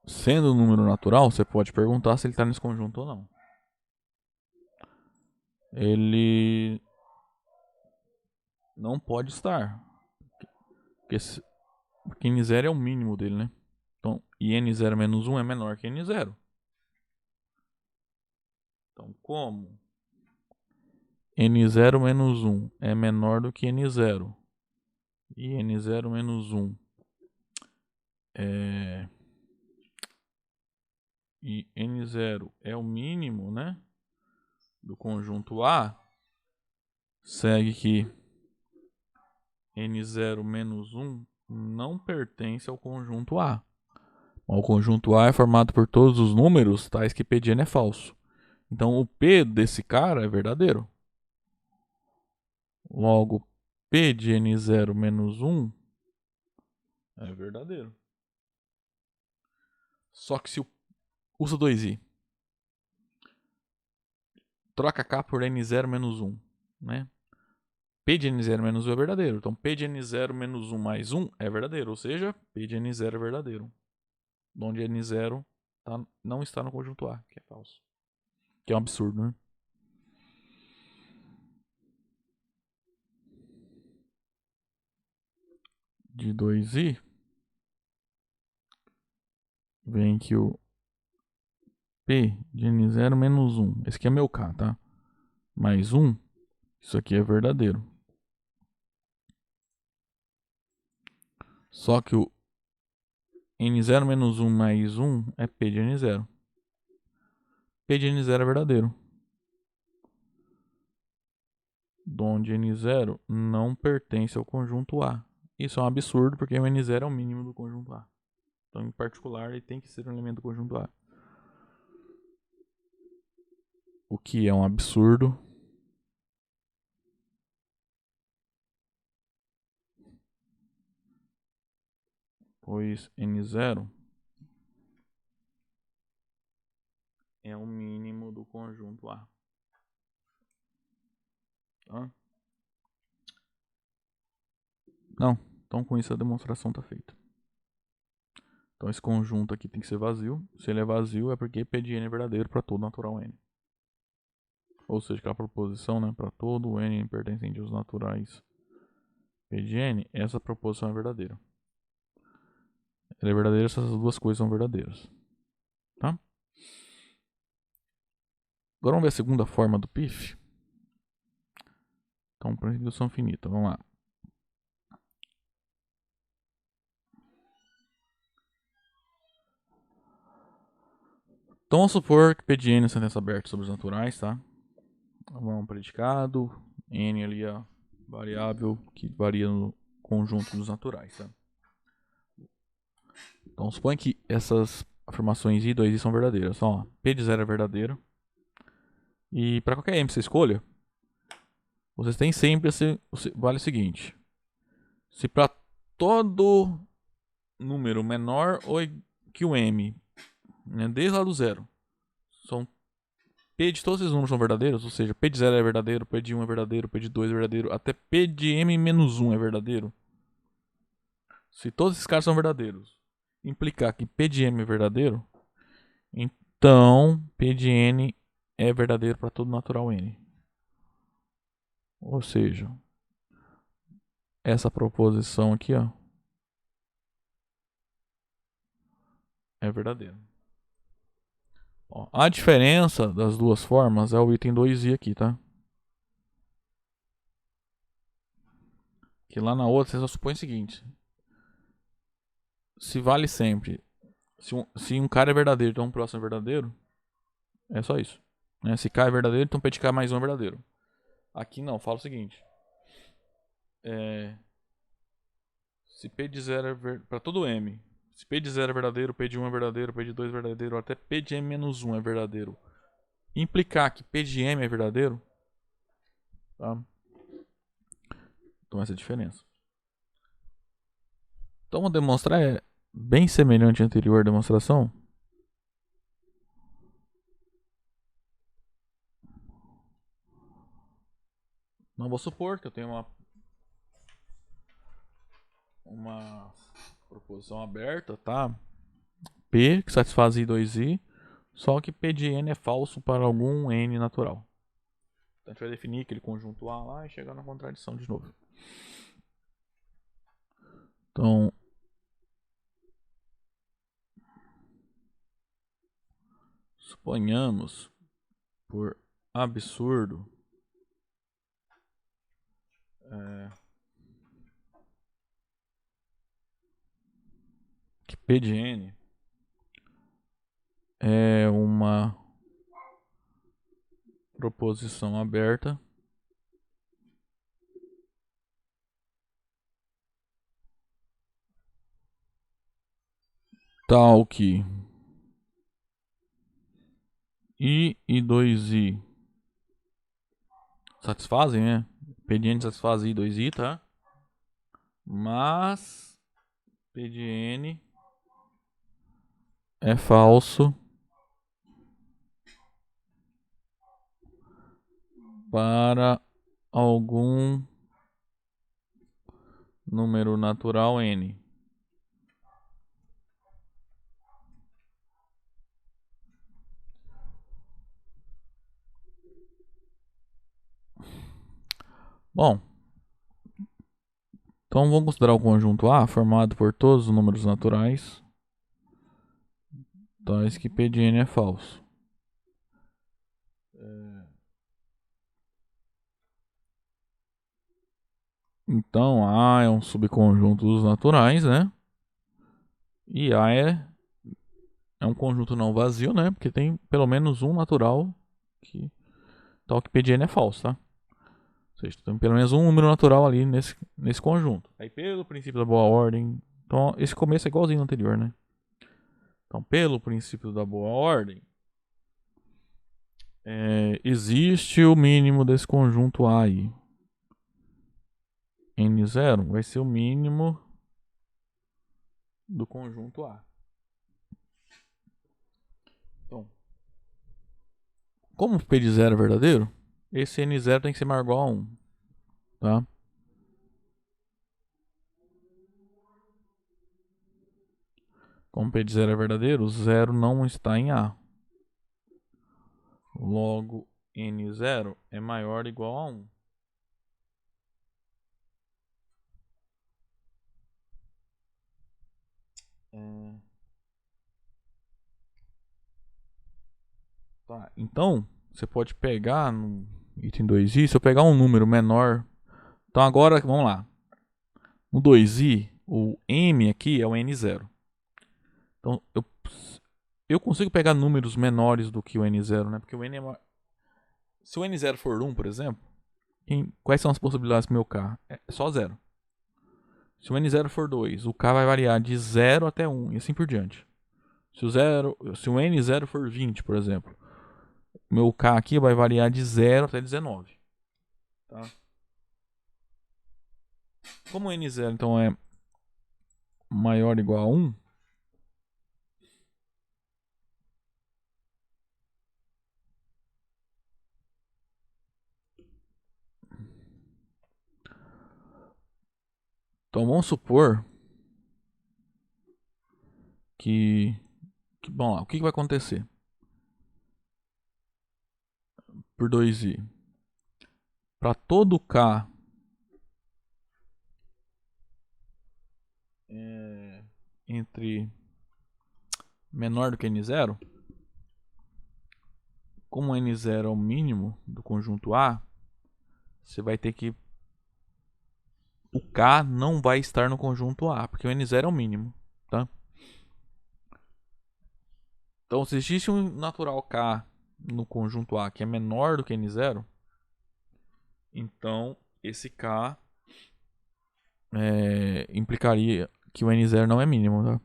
Sendo um número natural, você pode perguntar se ele está nesse conjunto ou não. Ele não pode estar. Porque N0 é o mínimo dele, né? Então, e N0 menos 1 é menor que N0. Então, como N0 menos 1 é menor do que N0 e N0 menos 1 e N0 é o mínimo, né, do conjunto A, segue que N0 menos 1 não pertence ao conjunto A. O conjunto A é formado por todos os números tais que P de N é falso. Então o P desse cara é verdadeiro. Logo, P de N0 menos 1 é verdadeiro. Só que se usa 2i, troca K por N0 menos 1, né? P de N0 menos 1 é verdadeiro. Então P de N0 menos 1 mais 1 é verdadeiro. Ou seja, P de N0 é verdadeiro. Onde N0 não está no conjunto A, que é falso. Que é um absurdo, né? De 2i, vem que o P de N0 menos 1. Esse aqui é meu K, tá? Mais 1. Isso aqui é verdadeiro. Só que o n0 menos 1 mais 1 é P de n0. P de n0 é verdadeiro. Onde n0 não pertence ao conjunto A. Isso é um absurdo porque o n0 é o mínimo do conjunto A. Então, em particular, ele tem que ser um elemento do conjunto A. O que é um absurdo. Pois n0 é o mínimo do conjunto A. Tá? Não, então com isso a demonstração está feita. Então esse conjunto aqui tem que ser vazio. Se ele é vazio é porque P de n é verdadeiro para todo natural n. Ou seja, aquela proposição, né, para todo n pertencente aos naturais P de n, essa proposição é verdadeira. Ela é verdadeira se essas duas coisas são verdadeiras. Tá? Agora vamos ver a segunda forma do PIF. Então, para redução finita, vamos lá. Então vamos supor que P de n é sentença aberta sobre os naturais, tá? Vamos predicado, n ali a variável que varia no conjunto dos naturais, tá? Então suponha que essas afirmações I, 2I são verdadeiras. Então, ó, P de 0 é verdadeiro. E para qualquer M que você escolha, vocês têm sempre vale o seguinte. Se para todo número menor ou que o M, né, desde lá do zero, são P de todos esses números são verdadeiros, ou seja, P de 0 é verdadeiro, P de 1 é verdadeiro, P de 2 é verdadeiro, até P de M menos 1 é verdadeiro. Se todos esses caras são verdadeiros, implicar que P de M é verdadeiro, então P de N é verdadeiro para todo natural N. Ou seja, essa proposição aqui, ó, é verdadeira. Ó, a diferença das duas formas é o item 2i aqui, tá? Que lá na outra você só supõe o seguinte. Se vale sempre. Se um cara é verdadeiro, então um próximo é verdadeiro. É só isso. Né? Se K é verdadeiro, então P de K mais um é verdadeiro. Aqui não, fala o seguinte. Se P de 0 é para todo M. Se P de 0 é verdadeiro, P de 1 é verdadeiro, P de 2 é verdadeiro, até P de M menos 1 é verdadeiro. Implicar que P de M é verdadeiro, tá? Então essa é a diferença. Então vou demonstrar, é bem semelhante à anterior demonstração. Não vou supor que eu tenho uma proposição aberta, tá? P que satisfaz I2I, só que P de N é falso para algum N natural. Então a gente vai definir aquele conjunto A lá e chegar na contradição de novo. Então, suponhamos, por absurdo, que P de N é uma proposição aberta tal que I e 2I satisfazem, né? P de N satisfaz I e 2I, tá? Mas P de N é falso para algum número natural N. Bom, então vamos considerar o conjunto A formado por todos os números naturais tais que P de N é falso. Então A é um subconjunto dos naturais, né? E A é um conjunto não vazio, né? Porque tem pelo menos um natural que tal que PDN é falso, tá? Ou seja, tem pelo menos um número natural ali nesse conjunto. Aí pelo princípio da boa ordem, então esse começo é igualzinho ao anterior, né? Então pelo princípio da boa ordem, existe o mínimo desse conjunto A aí. N0 vai ser o mínimo do conjunto A. Então, como o P de 0 é verdadeiro, esse N0 tem que ser maior ou igual a 1. Tá? Como P de 0 é verdadeiro, o 0 não está em A. Logo, N0 é maior ou igual a 1. Tá, então, você pode pegar no item 2i, se eu pegar um número menor. Então agora, vamos lá. No 2i, o m aqui é o n0. Então, eu consigo pegar números menores do que o n0, né? Porque o n é maior. Se o n0 for 1, por exemplo, quais são as possibilidades pro meu k? É só 0. Se o n0 for 2, o k vai variar de 0 até 1 e assim por diante. Se o n0 for 20, por exemplo, meu k aqui vai variar de 0 até 19. Tá? Como o n0 então é maior ou igual a 1, então vamos supor que bom, o que vai acontecer? Por 2i. Para todo k entre menor do que n0, como n0 é o mínimo do conjunto A, você vai ter que o k não vai estar no conjunto A, porque o n0 é o mínimo, tá? Então, se existe um natural k no conjunto A que é menor do que n0, então esse k implicaria que o n0 não é mínimo, tá?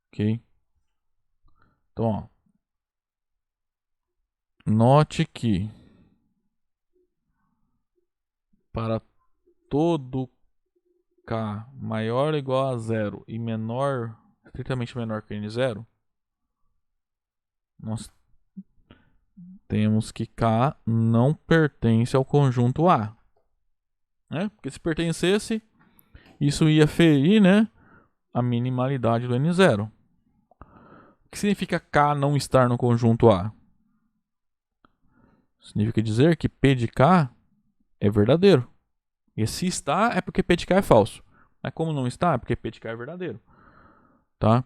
Ok? Então, ó, note que para todo k maior ou igual a 0 e menor, estritamente menor que n0, nós temos que k não pertence ao conjunto A. Né? Porque se pertencesse, isso ia ferir, né, a minimalidade do n0. O que significa k não estar no conjunto A? Significa dizer que P de k é verdadeiro. E se está, é porque P de k é falso. Mas como não está, é porque P de k é verdadeiro. Tá?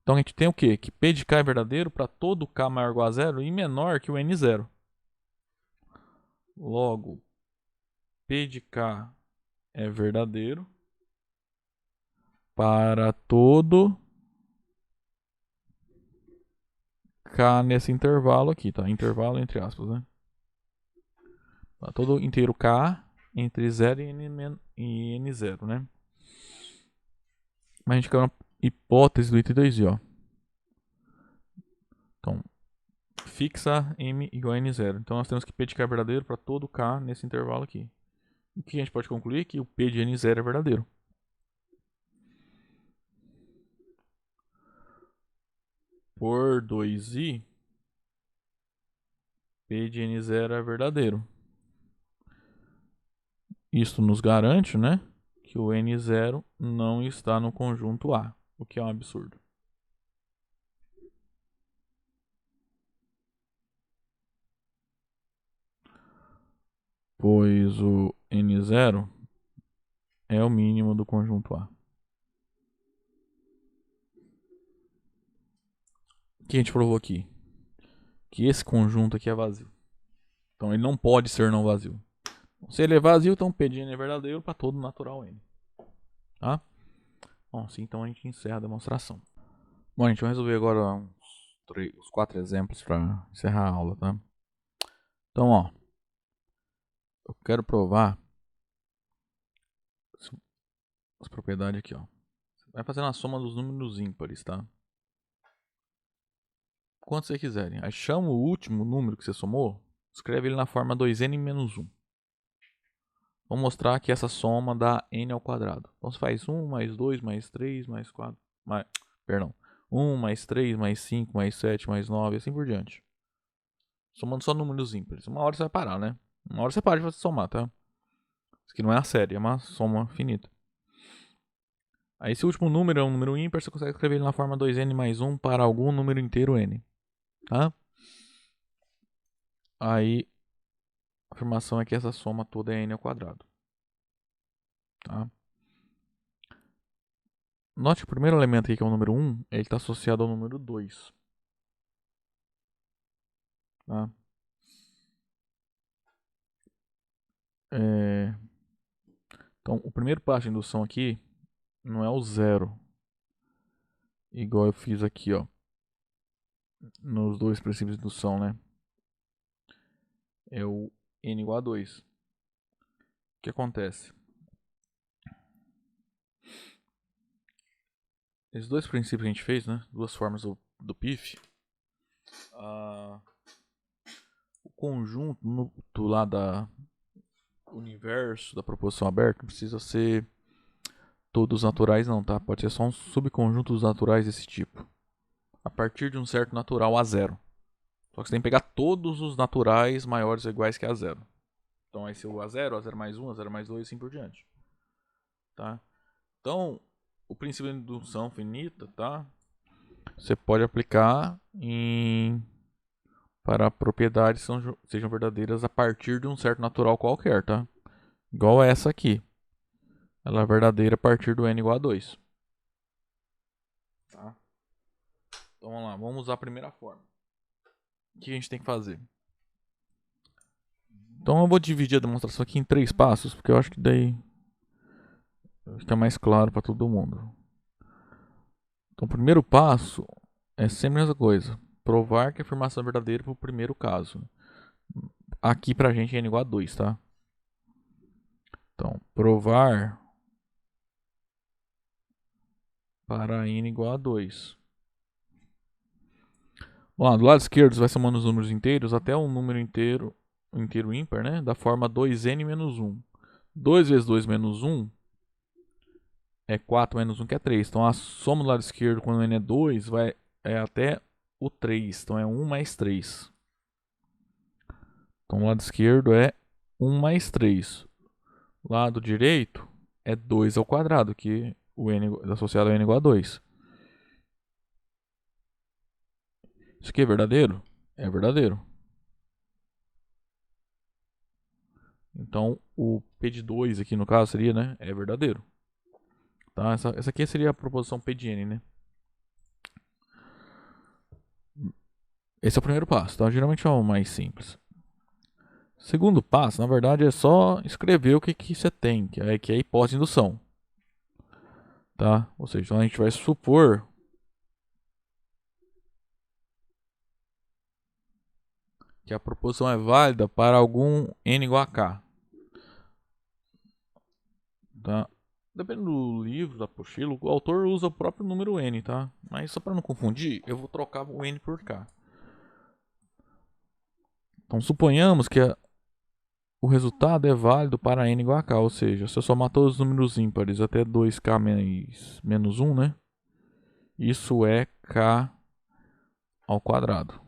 Então a gente tem o quê? Que P de k é verdadeiro para todo k maior ou igual a 0 e menor que o n0. Logo, P de k é verdadeiro para todo k nesse intervalo aqui, tá? Intervalo entre aspas, né? Tá, todo inteiro k entre 0 e n0, né? Mas a gente quer uma hipótese do item 2i, ó. Então, fixa m igual a n0. Então nós temos que P de k é verdadeiro para todo k nesse intervalo aqui. O que a gente pode concluir? Que o P de n0 é verdadeiro. Por 2i, P de n0 é verdadeiro. Isso nos garante, né, que o n0 não está no conjunto A, o que é um absurdo. Pois o n0 é o mínimo do conjunto A. O que a gente provou aqui? Que esse conjunto aqui é vazio. Então ele não pode ser não vazio. Se ele é vazio, então P de n é verdadeiro para todo natural n. Tá? Bom, assim então a gente encerra a demonstração. Bom, a gente vai resolver agora os 4 exemplos para encerrar a aula, tá? Então, ó, eu quero provar as propriedades aqui, ó. Vai fazendo a soma dos números ímpares, tá? Quanto vocês quiserem. Aí chama o último número que você somou, escreve ele na forma 2n menos 1. Vamos mostrar que essa soma dá n ao quadrado. Então você faz 1 mais 2 mais 3 mais 4, perdão, 1 mais 3 mais 5 mais 7 mais 9 assim por diante. Somando só números ímpares. Uma hora você vai parar, né? Uma hora você para de você somar, tá? Isso aqui não é a série, é uma soma finita. Aí esse último número é um número ímpar, você consegue escrever ele na forma 2n mais 1 para algum número inteiro n. Tá? Aí a afirmação é que essa soma toda é n ao quadrado. Tá? Note que o primeiro elemento aqui, que é o número 1, ele está associado ao número 2. Tá? Então, o primeiro passo de indução aqui não é o zero, igual eu fiz aqui, ó, nos dois princípios de indução, né? É o n igual a 2. O que acontece? Esses dois princípios que a gente fez, né? Duas formas do PIF. O conjunto do lado da universo da proposição aberta não precisa ser todos naturais não, tá? Pode ser só um subconjunto dos naturais desse tipo. A partir de um certo natural a zero. Só que você tem que pegar todos os naturais maiores ou iguais que a zero. Então vai ser o A0, A0 mais 1, A0 mais 2 e assim por diante. Tá? Então, o princípio de indução finita, tá? Você pode aplicar para propriedades que sejam verdadeiras a partir de um certo natural qualquer, tá? Igual essa aqui. Ela é verdadeira a partir do n igual a 2. Tá? Então vamos lá, vamos usar a primeira forma. O que a gente tem que fazer? Então eu vou dividir a demonstração aqui em 3 passos, porque eu acho que daí fica mais claro para todo mundo. Então o primeiro passo é sempre a mesma coisa. Provar que a afirmação é verdadeira para o primeiro caso. Aqui pra gente é n igual a 2, tá? Então, provar para n igual a 2. Bom, do lado esquerdo você vai somando os números inteiros até um número inteiro ímpar, né? Da forma 2n menos 1. 2 vezes 2 menos 1 é 4 menos 1, que é 3. Então a soma do lado esquerdo quando n é 2 é até o 3. Então é 1 mais 3. Então o lado esquerdo é 1 mais 3. O lado direito é 2 ao quadrado, que o n associado a n igual a 2. Isso aqui é verdadeiro? É verdadeiro. Então, o P de 2 aqui no caso seria, né? É verdadeiro. Tá? Essa aqui seria a proposição P de N, né? Esse é o primeiro passo, tá? Geralmente é o mais simples. Segundo passo, na verdade, é só escrever o que você tem, que é a hipótese de indução. Tá? Ou seja, então a gente vai supor que a proposição é válida para algum n igual a k. Tá? Dependendo do livro, da apostila, o autor usa o próprio número n, tá? Mas só para não confundir, eu vou trocar o n por k. Então suponhamos que o resultado é válido para n igual a k, ou seja, se eu somar todos os números ímpares até 2k menos 1, né? Isso é k ao quadrado.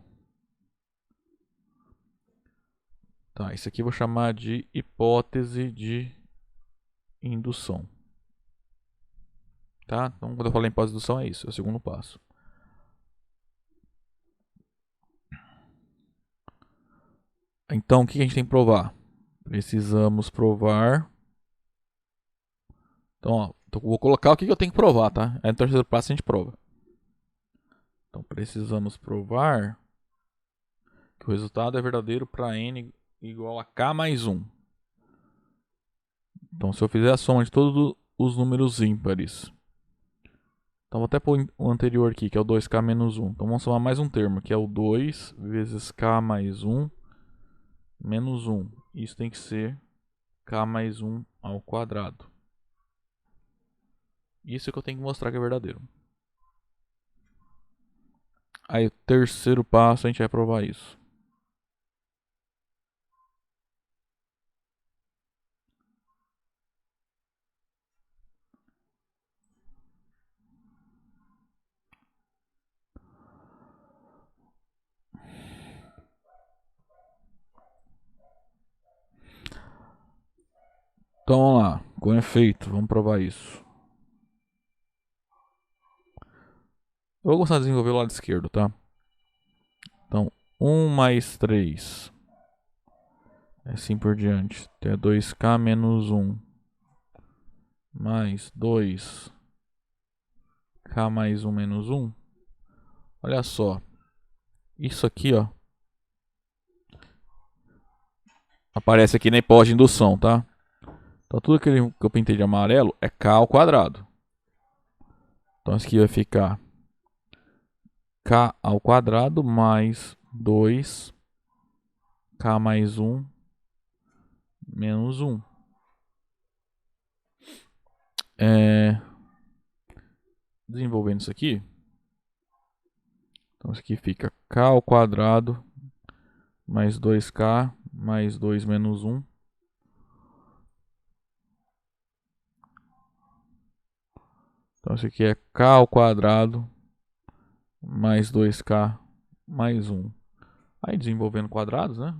Tá, isso aqui eu vou chamar de hipótese de indução. Tá? Então, quando eu falar em hipótese de indução, é isso, é o segundo passo. Então, o que a gente tem que provar? Precisamos provar. Então, ó, vou colocar o que eu tenho que provar, tá? Aí no terceiro passo a gente prova. Então, precisamos provar que o resultado é verdadeiro para n igual a k mais 1. Então, se eu fizer a soma de todos os números ímpares. Então, vou até pôr o anterior aqui, que é o 2k menos 1. Então, vamos somar mais um termo, que é o 2 vezes k mais 1 menos 1. Isso tem que ser k mais 1 ao quadrado. Isso é que eu tenho que mostrar que é verdadeiro. Aí, o terceiro passo, a gente vai provar isso. Então, vamos lá. Com efeito, vamos provar isso. Eu vou começar a desenvolver o lado esquerdo, tá? Então, 1 mais 3. Assim por diante. Até 2k menos 1. Mais 2k mais 1 menos 1. Olha só. Isso aqui, ó. Aparece aqui na hipótese de indução, tá? Então, tudo que eu pintei de amarelo é k ao quadrado. Então, isso aqui vai ficar k ao quadrado mais 2k mais 1 menos 1. Desenvolvendo isso aqui. Então, isso aqui fica k ao quadrado mais 2k mais 2 menos 1. Então, isso aqui é k ao quadrado mais 2k mais 1. Aí, desenvolvendo quadrados, né?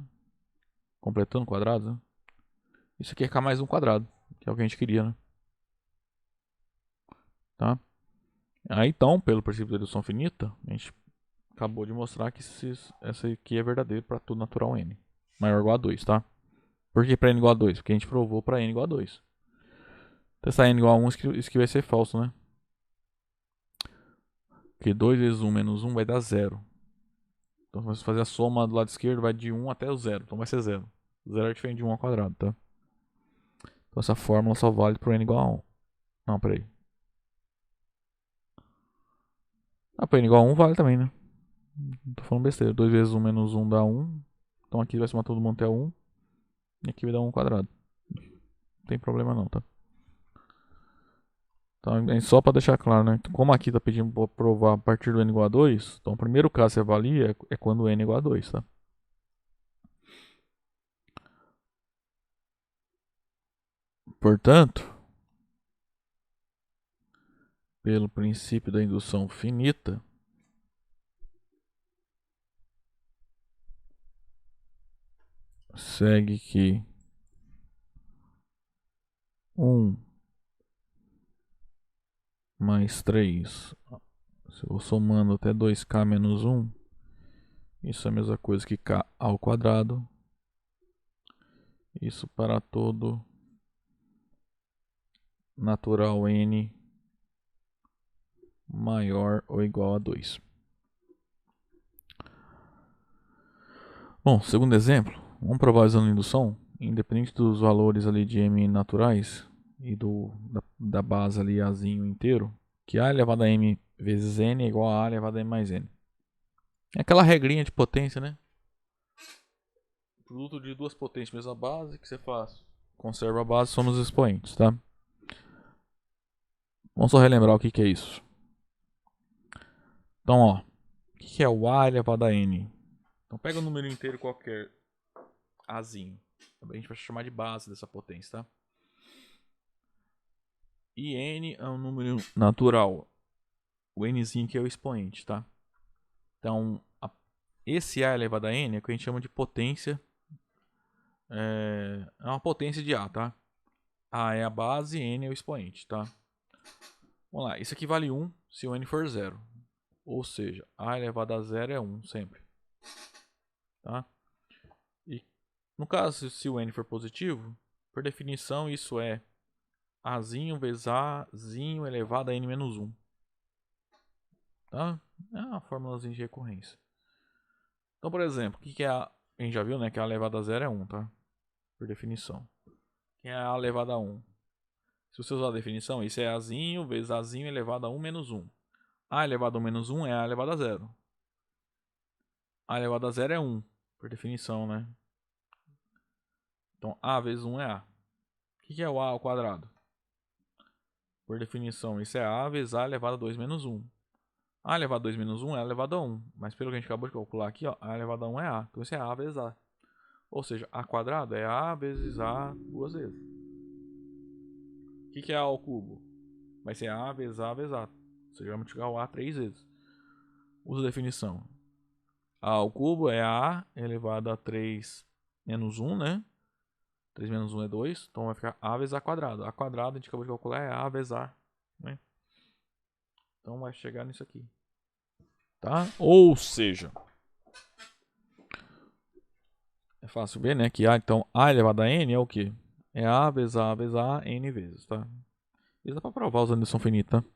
Completando quadrados, né? Isso aqui é k mais 1 quadrado, que é o que a gente queria, né? Tá? Aí, então, pelo princípio da redução finita, a gente acabou de mostrar que essa aqui é verdadeiro para tudo natural n. Maior ou igual a 2, tá? Por que para n igual a 2? Porque a gente provou para n igual a 2. Testar n igual a 1, isso aqui vai ser falso, né? Porque 2 vezes 1 menos 1 vai dar 0. Então, se você fazer a soma do lado esquerdo, vai de 1 até o 0. Então, vai ser 0. 0 é diferente de 1 ao quadrado, tá? Então, essa fórmula só vale para n igual a 1. Não, peraí. Ah, para n igual a 1 vale também, né? Não tô falando besteira. 2 vezes 1 menos 1 dá 1. Então, aqui vai somar todo mundo até 1. E aqui vai dar 1 ao quadrado. Não tem problema não, tá? Então, só para deixar claro, né? Como aqui está pedindo para provar a partir do n igual a 2, então o primeiro caso que você avalia é quando o n é igual a 2, tá? Portanto, pelo princípio da indução finita, segue que 1 mais 3, se eu vou somando até 2k menos 1, isso é a mesma coisa que k ao quadrado. Isso para todo natural n maior ou igual a 2. Bom, segundo exemplo, vamos provar usando indução, independente dos valores ali de m naturais e da base ali azinho inteiro, que a elevado a m vezes n é igual a elevado a m mais n. É aquela regrinha de potência, né? Produto de duas potências mesma base, que você faz? Conserva a base, soma os expoentes, tá? Vamos só relembrar o que é isso. Então, ó, o que é o a elevado a n? Então pega um número inteiro qualquer, azinho. A gente vai chamar de base dessa potência, tá? E n é um número natural. O nzinho aqui é o expoente, tá? Então, esse a elevado a n é o que a gente chama de potência. É uma potência de a, tá? A é a base, n é o expoente, tá? Vamos lá, isso aqui vale 1 se o n for 0. Ou seja, a elevado a 0 é 1 sempre. Tá? E no caso, se o n for positivo, por definição, isso é azinho vezes azinho elevado a n menos 1. Tá? É uma fórmulazinha de recorrência. Então, por exemplo, o que é a gente já viu, né? Que a elevado a 0 é 1, tá? Por definição. que é A elevado a 1. Se você usar a definição, isso é Azinho vezes Azinho elevado a 1 menos 1. A elevado a 1 menos 1 é A elevado a 0. A elevado a 0 é 1, por definição, né? Então, A vezes 1 é A. O que é o A ao quadrado? Por definição, isso é A vezes A elevado a 2 menos 1. A elevado a 2 menos 1 é A elevado a 1. Mas pelo que a gente acabou de calcular aqui, ó, A elevado a 1 é A. Então, isso é A vezes A. Ou seja, A quadrado é A vezes A duas vezes. O que é A ao cubo? Vai ser A vezes A vezes A. Ou seja, vai multiplicar o A 3 vezes. Usa a definição. A ao cubo é A elevado a 3 menos 1, né? 3 menos 1 é 2. Então vai ficar A vezes A quadrado. A quadrado, a gente acabou de calcular, é A vezes A. Né? Então vai chegar nisso aqui. Tá? Ou seja, é fácil ver, né? Que A, então, A elevado a N é o quê? É A vezes A vezes A, N vezes, tá? Isso dá pra provar usando indução finita, tá?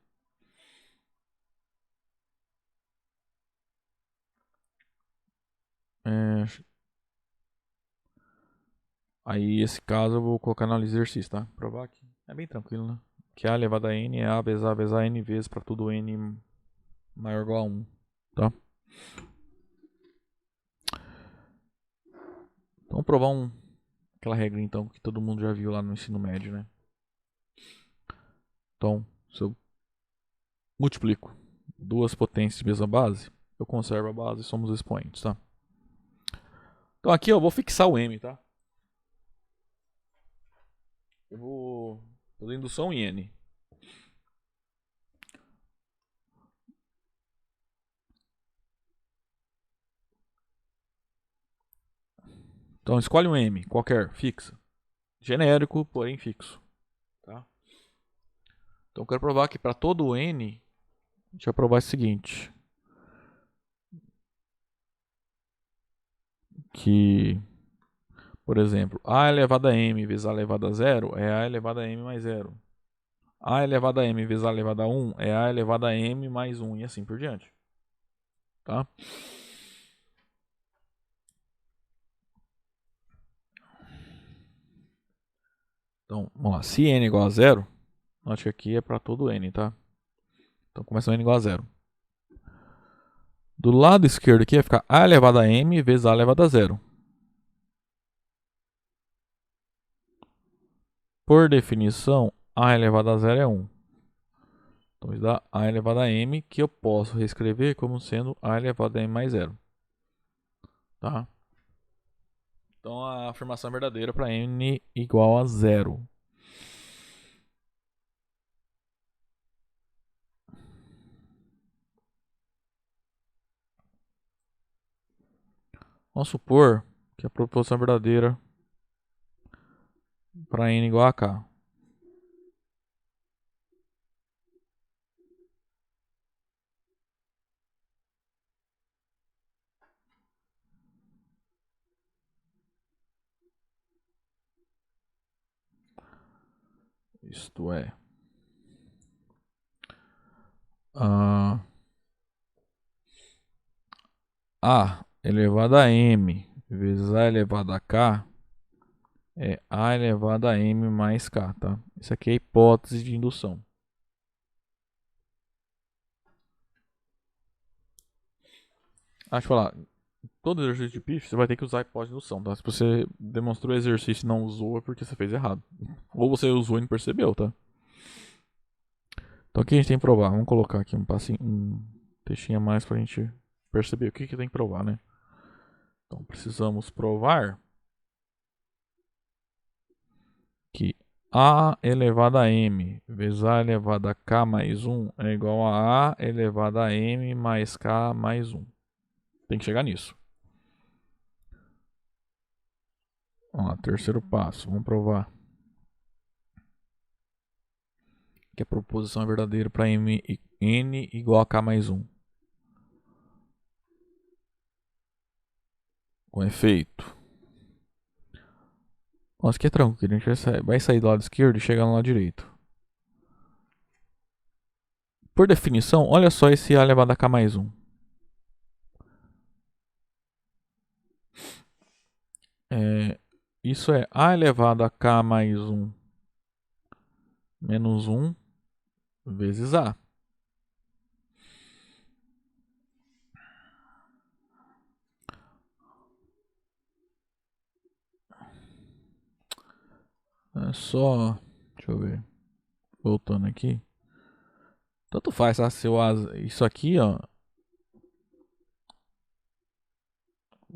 Aí, esse caso, eu vou colocar no exercício, tá? Provar aqui. É bem tranquilo, né? Que A elevado a N é A vezes A, N vezes pra tudo N maior ou igual a 1, tá? Então, vamos provar aquela regra, então, que todo mundo já viu lá no ensino médio, né? Então, se eu multiplico duas potências de mesma base, eu conservo a base e somos expoentes, tá? Então aqui eu vou fixar o M, tá? Eu vou fazer indução em N. Então escolhe um M, qualquer, fixa. Genérico, porém fixo. Tá? Então eu quero provar que para todo o N, a gente vai provar o seguinte. Que, por exemplo, A elevado a M vezes A elevado a 0 é A elevado a M mais 0. A elevado a M vezes A elevado a 1 é A elevado a M mais 1 e assim por diante. Tá? Então, vamos lá. Se N é igual a 0, note que aqui é para todo N, tá? Então começa o N igual a 0. Do lado esquerdo aqui vai ficar A elevado a M vezes A elevado a 0. Por definição, A elevado a 0 é 1. Então isso dá A elevado a M, que eu posso reescrever como sendo A elevado a M mais 0. Tá? Então a afirmação é verdadeira para N igual a 0. Vamos supor que a proposição é verdadeira para N igual a K. Isto é, A elevado a M vezes A elevado a K é A elevado a M mais K, tá? Isso aqui é a hipótese de indução. Acho que falar, todo exercício de pitch você vai ter que usar a hipótese de indução, tá? Se você demonstrou o exercício e não usou é porque você fez errado. Ou você usou e não percebeu, tá? Então aqui a gente tem que provar. Vamos colocar aqui um textinho a mais pra gente perceber o que tem que provar, né? Então precisamos provar que A elevado a M vezes A elevado a K mais 1 é igual a A elevado a M mais K mais 1. Tem que chegar nisso. Vamos lá, terceiro passo. Vamos provar que a proposição é verdadeira para N igual a K mais 1. Com efeito. Nossa, que é tranquilo. A gente vai sair do lado esquerdo e chegar no lado direito. Por definição, olha só esse A elevado a K mais 1. Isso é A elevado a K mais 1 menos 1 vezes A. É só... Deixa eu ver. Voltando aqui. Tanto faz, tá? Se isso aqui, ó.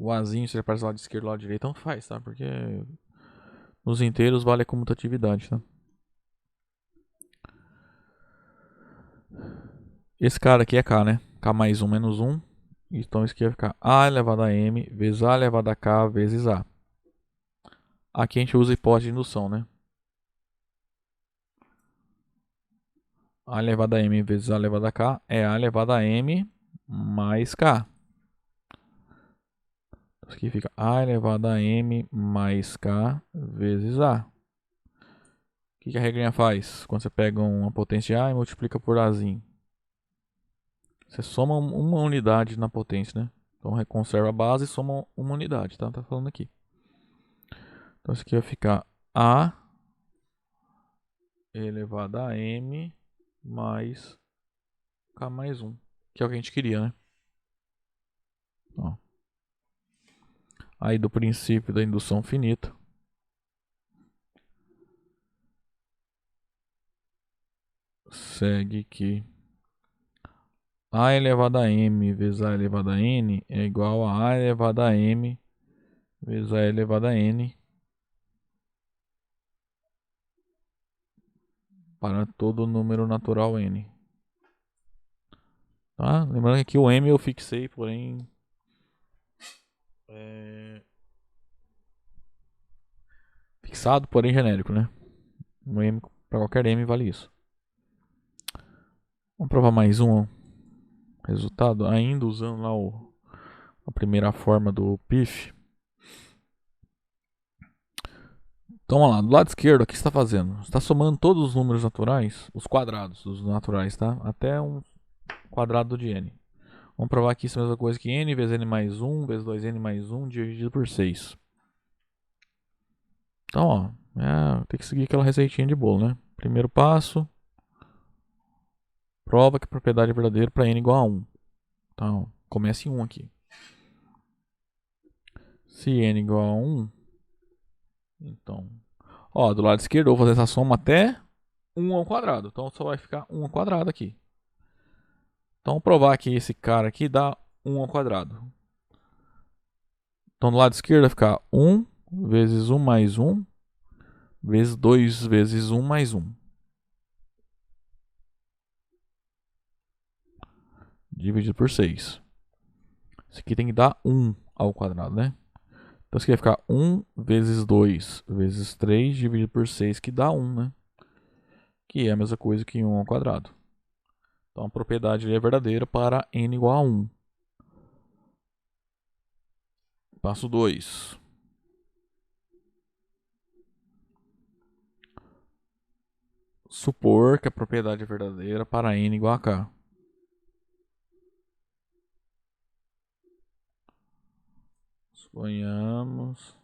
O Azinho, se ele aparece do lado esquerdo ou do lado direito, tanto faz, tá? Porque nos inteiros vale a comutatividade, tá? Esse cara aqui é K, né? K mais 1 menos 1. Então isso aqui vai ficar A elevado a M vezes A elevado a K vezes A. Aqui a gente usa a hipótese de indução, né? A elevado a M vezes A elevado a K é A elevado a M mais K. Isso aqui fica A elevado a M mais K vezes A. O que a regrinha faz? Quando você pega uma potência A e multiplica por Azinho. Você soma uma unidade na potência, né? Então reconserva a base e soma uma unidade, tá? Tá falando aqui. Então isso aqui vai ficar A elevado a M mais K mais 1. Que é o que a gente queria, né? Ó. Aí do princípio da indução finita. Segue que A elevado a M vezes A elevado a N é igual a elevado a M vezes A elevado a N para todo número natural N. Tá? Lembrando que aqui o M eu fixei, porém... fixado, porém genérico, né? O M, para qualquer M vale isso. Vamos provar mais um resultado, ainda usando lá a primeira forma do PIF. Então vamos lá, do lado esquerdo, o que você está fazendo? Você está somando todos os números naturais, os quadrados dos naturais, tá? Até um quadrado de n. Vamos provar aqui isso é a mesma coisa que n vezes n mais 1 vezes 2n mais 1 dividido por 6. Então, ó, tem que seguir aquela receitinha de bolo, né? Primeiro passo, prova que a propriedade é verdadeira para n igual a 1. Então, comece em 1 aqui. Se n igual a 1, então, ó, do lado esquerdo eu vou fazer essa soma até 1 ao quadrado. Então só vai ficar 1 ao quadrado aqui. Então vou provar que esse cara aqui dá 1 ao quadrado. Então do lado esquerdo vai ficar 1 vezes 1 mais 1 vezes 2 vezes 1 mais 1. Dividido por 6. Isso aqui tem que dar 1 ao quadrado, né? Então isso aqui vai ficar 1 vezes 2 vezes 3 dividido por 6, que dá 1, né? Que é a mesma coisa que 1 ao quadrado. Então a propriedade é verdadeira para n igual a 1. Passo 2. Supor que a propriedade é verdadeira para n igual a k. Suponhamos.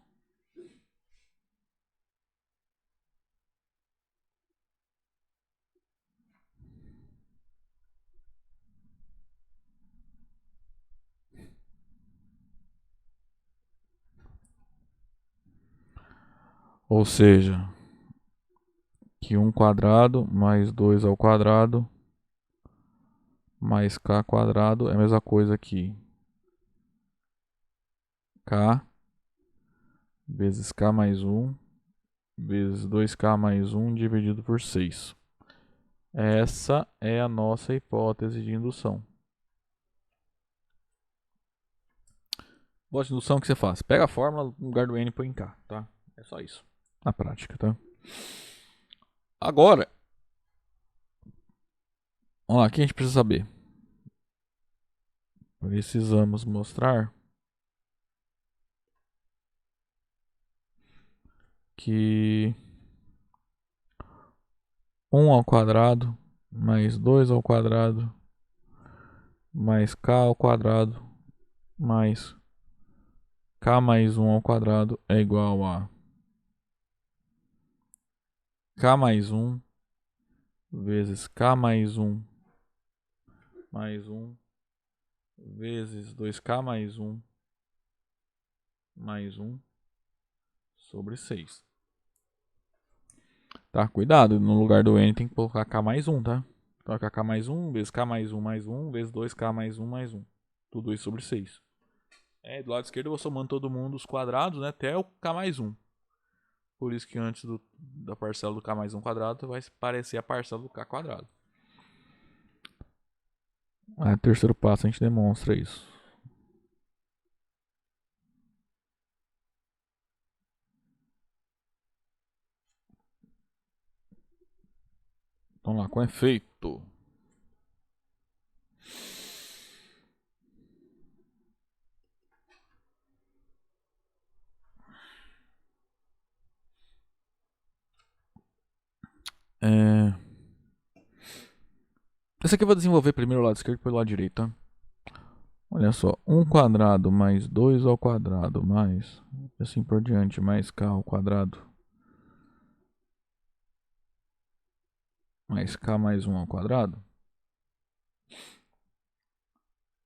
Ou seja, que 1 quadrado mais 2 ao quadrado mais k quadrado é a mesma coisa que k vezes k mais 1 vezes 2k mais 1 dividido por 6. Essa é a nossa hipótese de indução. Hipótese de indução, o que você faz? Pega a fórmula, no lugar do n põe em k, tá? É só isso, na prática, tá? Agora, vamos lá, o que a gente precisa saber? Precisamos mostrar que 1 ao quadrado mais 2 ao quadrado mais k ao quadrado mais k mais 1 ao quadrado é igual a K mais 1 vezes K mais 1 mais 1 vezes 2K mais 1 mais 1 sobre 6. Tá, cuidado, no lugar do N tem que colocar K mais 1, tá? Colocar K mais 1 vezes K mais 1 mais 1 vezes 2K mais 1 mais 1. Tudo isso sobre 6. Do lado esquerdo eu vou somando todo mundo os quadrados, né? Até o K mais 1. Por isso que antes da parcela do K mais 1 quadrado vai parecer a parcela do K quadrado. No terceiro passo a gente demonstra isso. Vamos lá, com efeito. Esse aqui eu vou desenvolver primeiro o lado esquerdo e depois o lado direito, tá? Olha só, 1 quadrado mais 2 ao quadrado mais, assim por diante, mais K ao quadrado mais K mais 1 ao quadrado.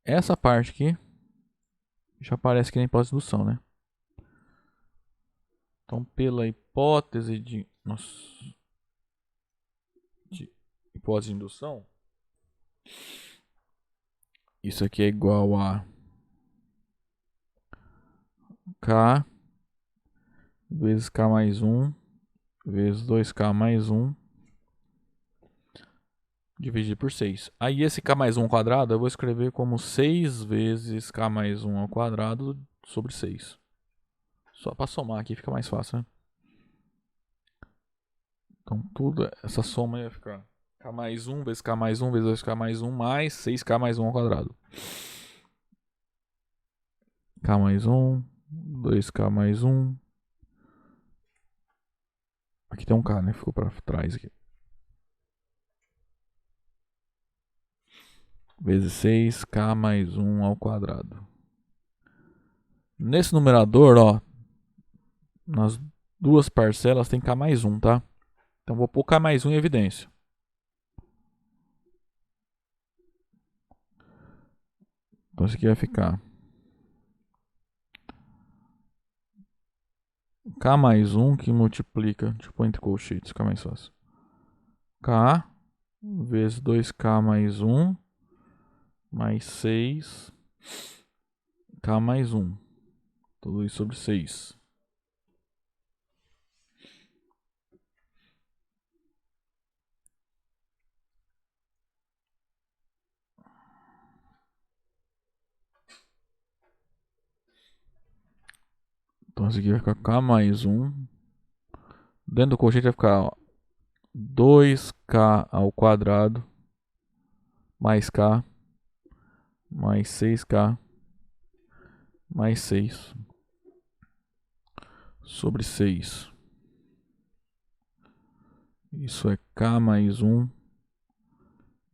Essa parte aqui já aparece que nem hipótese de indução, né? Então, pela hipótese de hipótese de indução, isso aqui é igual a K vezes K mais 1 vezes 2K mais 1 dividido por 6. Aí esse K mais 1 ao quadrado eu vou escrever como 6 vezes K mais 1 ao quadrado sobre 6. Só para somar aqui fica mais fácil, né? Então tudo, essa soma ia ficar K mais 1 vezes K mais 1 vezes 2K mais 1 mais 6K mais 1 ao quadrado. K mais 1, 2K mais 1. Aqui tem um K, né? Ficou para trás aqui. Vezes 6K mais 1 ao quadrado. Nesse numerador, ó, nas duas parcelas tem K mais 1, tá? Então vou pôr K mais 1 em evidência. Então isso aqui vai ficar K mais 1 que multiplica, tipo entre colchetes, fica mais fácil. K vezes 2K mais 1 mais 6K mais 1. Tudo isso sobre 6. Então isso aqui vai ficar K mais 1. Dentro do colchete vai ficar ó, 2K ao quadrado mais K mais 6K mais 6 sobre 6. Isso é K mais 1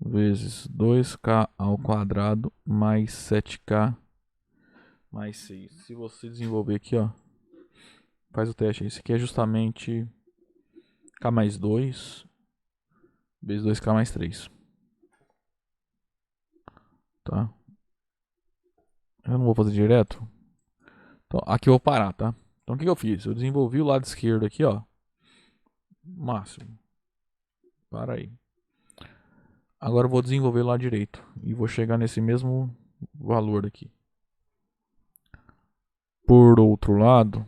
vezes 2K ao quadrado mais 7K mais 6. Se você desenvolver aqui, ó, faz o teste. Esse aqui é justamente K mais 2 vezes 2K mais 3. Tá? Eu não vou fazer direto. Então, aqui eu vou parar, tá? Então, o que eu fiz? Eu desenvolvi o lado esquerdo aqui, ó. Máximo. Para aí. Agora eu vou desenvolver o lado direito. E vou chegar nesse mesmo valor aqui. Por outro lado,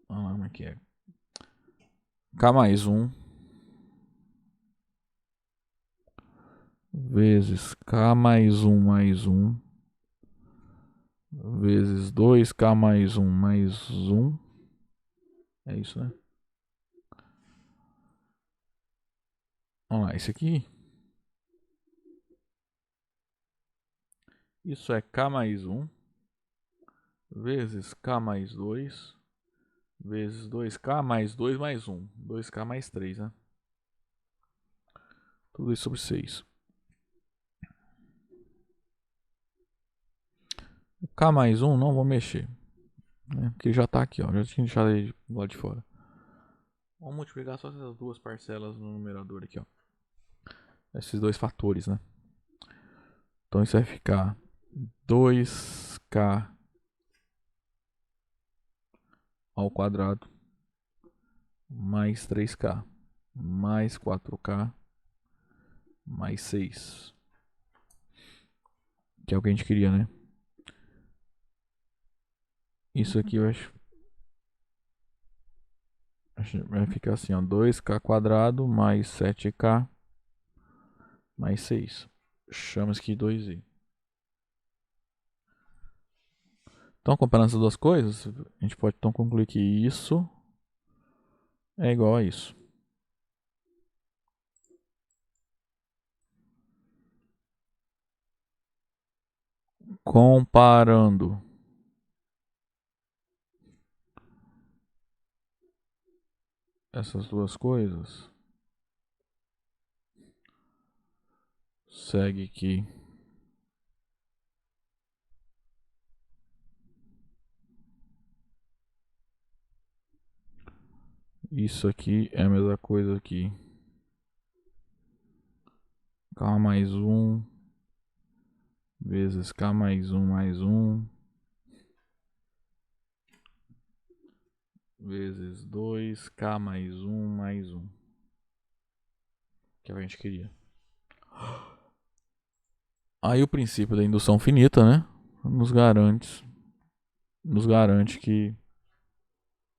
como é que é? K mais 1 vezes K mais 1 mais 1 vezes 2K mais 1 mais 1. É isso, né? Vamos lá, esse aqui. Isso é K mais 1 vezes K mais 2 vezes 2K mais 2 mais 1. 2K mais 3, né? Tudo isso sobre 6. O k mais 1 não vou mexer, né? Porque já tá aqui, ó. Já tinha deixado ele do lado de fora. Vamos multiplicar só essas duas parcelas no numerador aqui, ó. Esses dois fatores, né? Então isso vai ficar 2k ao quadrado mais 3k mais 4k mais 6. Que é o que a gente queria, né? Isso aqui eu acho vai ficar assim, ó. 2k quadrado mais 7k mais 6. Chama isso aqui de 2i. Então, comparando essas duas coisas, a gente pode então concluir que isso é igual a isso. Comparando essas duas coisas, segue que isso aqui é a mesma coisa que k mais 1 vezes k mais 1 vezes 2k mais 1 que a gente queria. Aí o princípio da indução finita, né, nos garante que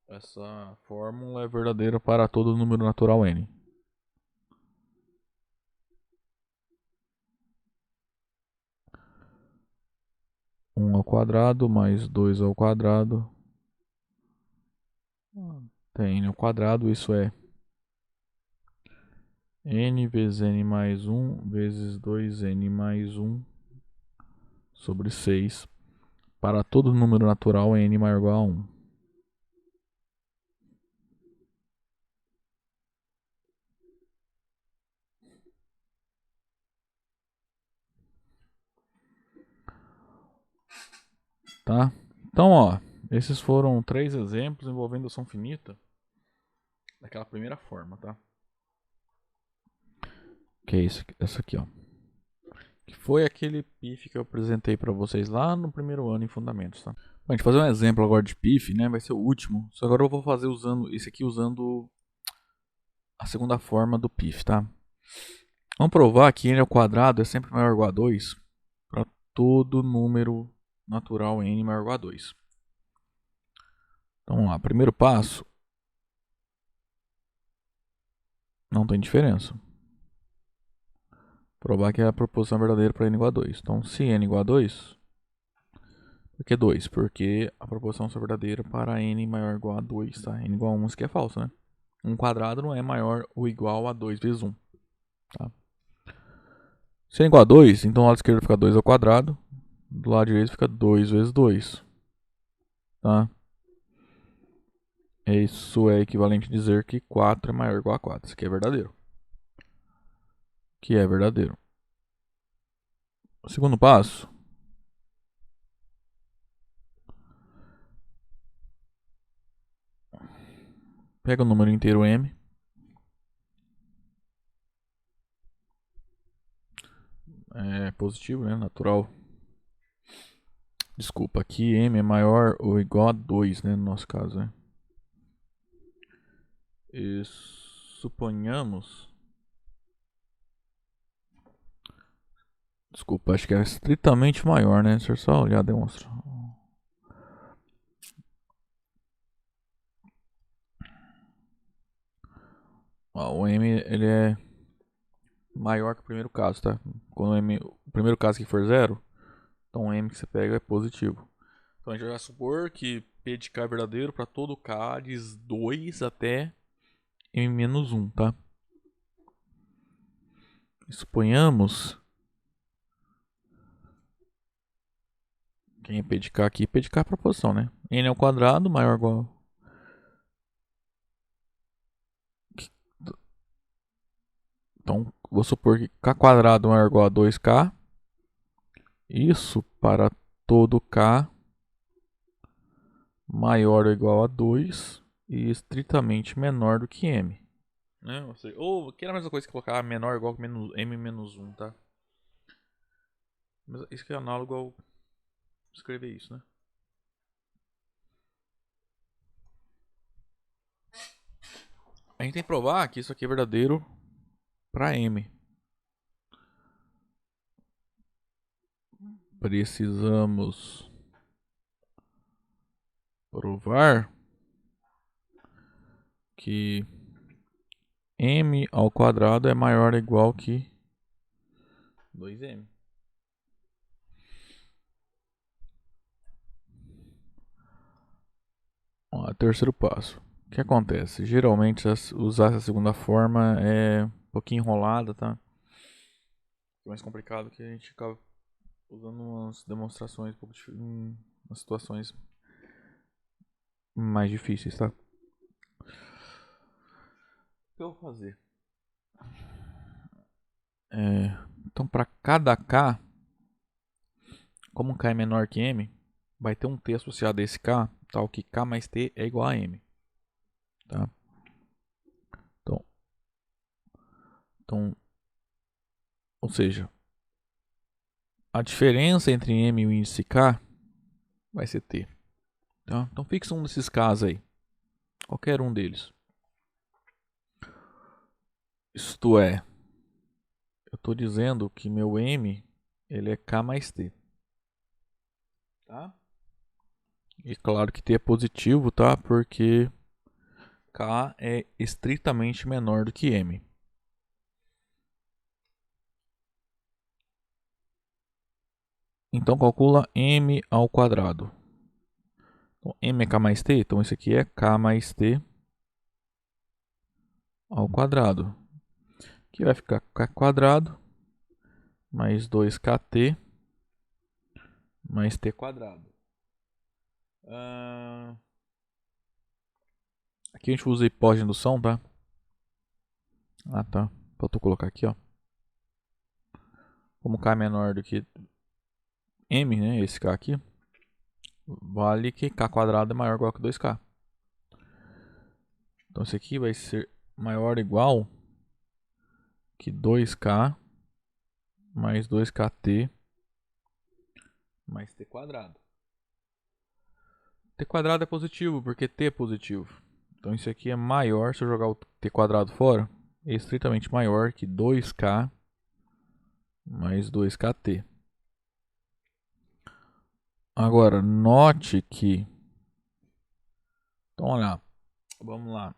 essa fórmula é verdadeira para todo número natural n. Um ao quadrado mais 2 ao quadrado tem n ao quadrado, isso é n vezes n mais 1 vezes 2n mais 1 sobre 6 para todo número natural n maior ou igual a 1. Tá? Então, ó, esses foram 3 exemplos envolvendo indução finita daquela primeira forma, tá? Que é isso, essa aqui, ó. Que foi aquele PIF que eu apresentei para vocês lá no primeiro ano em fundamentos, tá? Bom, a gente fazer um exemplo agora de PIF, né? Vai ser o último. Só agora eu vou fazer usando esse aqui usando a segunda forma do PIF, tá? Vamos provar que n ao quadrado é sempre maior ou igual a 2 para todo número natural n maior ou igual a 2. Então vamos lá, primeiro passo. Não tem diferença. Provar que é a proposição verdadeira para n igual a 2. Então, se n igual a 2, por que 2? Porque a proposição é verdadeira para n maior ou igual a 2, tá? N igual a 1, isso aqui é falso, né? 1 quadrado não é maior ou igual a 2 vezes 1. Tá? Se n igual a 2, então do lado esquerdo fica 2 ao quadrado. Do lado direito fica 2 vezes 2. Tá? Isso é equivalente a dizer que 4 é maior ou igual a 4. Isso aqui é verdadeiro. Que é verdadeiro. O segundo passo. Pega o número inteiro m. É positivo, né? Natural. Desculpa, aqui m é maior ou igual a 2, né? No nosso caso, né? E suponhamos... Desculpa, acho que é estritamente maior, né? Deixa eu só olhar a demonstra. O m ele é maior que o primeiro caso, tá? Quando o primeiro caso que for 0, então o m que você pega é positivo. Então a gente vai supor que P de K é verdadeiro para todo K de 2 até m-1, tá? E suponhamos... Quem é P de K aqui? P de K é a proposição, né? N ao quadrado maior ou igual... Então, vou supor que K quadrado maior ou igual a 2K. Isso para todo K maior ou igual a 2 e estritamente menor do que M. Né? Ou que era a mesma coisa que colocar menor ou igual a M menos 1, tá? Mas isso que é análogo ao escrever isso, né? A gente tem que provar que isso aqui é verdadeiro para M. Precisamos provar que M ao quadrado é maior ou igual que 2M. Ó, terceiro passo. O que acontece? Geralmente usar essa segunda forma é um pouquinho enrolada, tá? É mais complicado que a gente acaba usando umas demonstrações um pouco em umas situações mais difíceis, tá? O que eu vou fazer? Então, para cada K, como K é menor que M, vai ter um T associado a esse K, tal que K mais T é igual a M. Tá? Então, ou seja, a diferença entre M e o índice K vai ser T. Tá? Então, fixa um desses Ks aí. Qualquer um deles. Isto é, eu estou dizendo que meu M ele é K mais T. Tá? E claro que T é positivo, tá? Porque K é estritamente menor do que M. Então calcula M ao quadrado. Então, M é K mais T, então isso aqui é K mais T ao quadrado. Que vai ficar K quadrado mais 2KT mais T quadrado. Aqui a gente usa hipótese de indução, tá? Ah, tá. Faltou colocar aqui, ó. Como K é menor do que M, né? Esse K aqui. Vale que K quadrado é maior ou igual que 2K. Então esse aqui vai ser maior ou igual que 2K mais 2KT mais T quadrado. T quadrado é positivo, porque T é positivo. Então isso aqui é maior, se eu jogar o T quadrado fora, é estritamente maior que 2K mais 2KT. Agora, note que... Então, olha, vamos lá.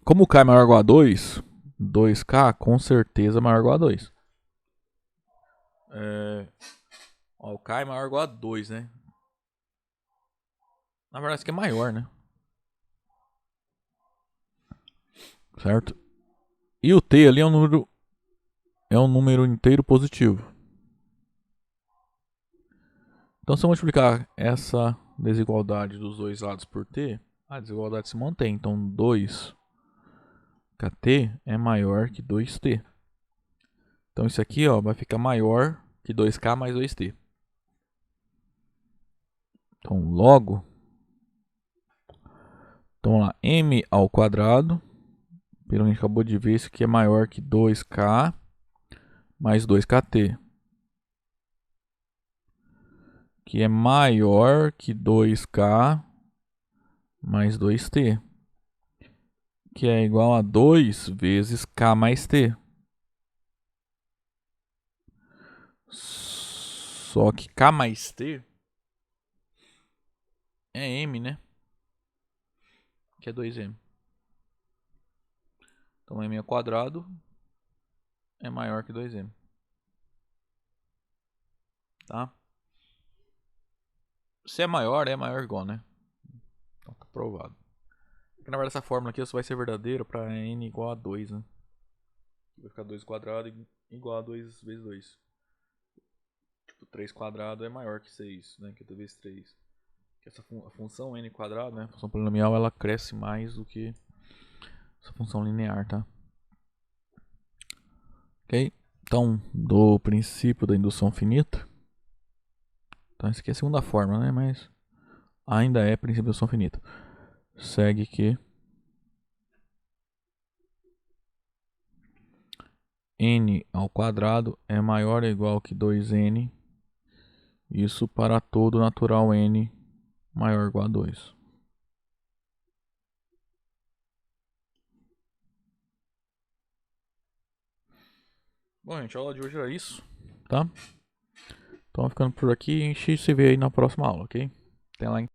Como K é maior ou igual a 2, 2K com certeza é maior ou igual a 2. O K é maior ou igual a 2, né? Na verdade, isso aqui é maior, né? Certo? E o T ali é um número inteiro positivo. Então, se eu multiplicar essa desigualdade dos dois lados por T, a desigualdade se mantém. Então, 2KT é maior que 2T. Então, isso aqui ó, vai ficar maior que 2K mais 2T. Então, logo, então lá, M ao quadrado, pelo que a gente acabou de ver, isso aqui é maior que 2K mais 2KT. Que é maior que 2K mais 2T. Que é igual a 2 vezes K mais T. Só que K mais T é M, né? Que é 2M. Então M ao quadrado é maior que 2M. Tá? Se é maior igual, né? Então tá provado. Porque, na verdade, essa fórmula aqui só vai ser verdadeira para N igual a 2, né? Vai ficar 2 quadrado igual a 2 vezes 2. Tipo, 3 quadrado é maior que 6, né? Que é 2 vezes 3. A função n quadrado, né? A função polinomial, ela cresce mais do que essa função linear, tá? Ok? Então, do princípio da indução finita, Então essa aqui é a segunda forma, né? Mas ainda é princípio da solução finita. Segue que n ao quadrado é maior ou igual que 2n. Isso para todo natural n maior ou igual a 2. Bom, gente, a aula de hoje era isso, tá? Então ficando por aqui, a gente se vê aí na próxima aula, ok? Até lá.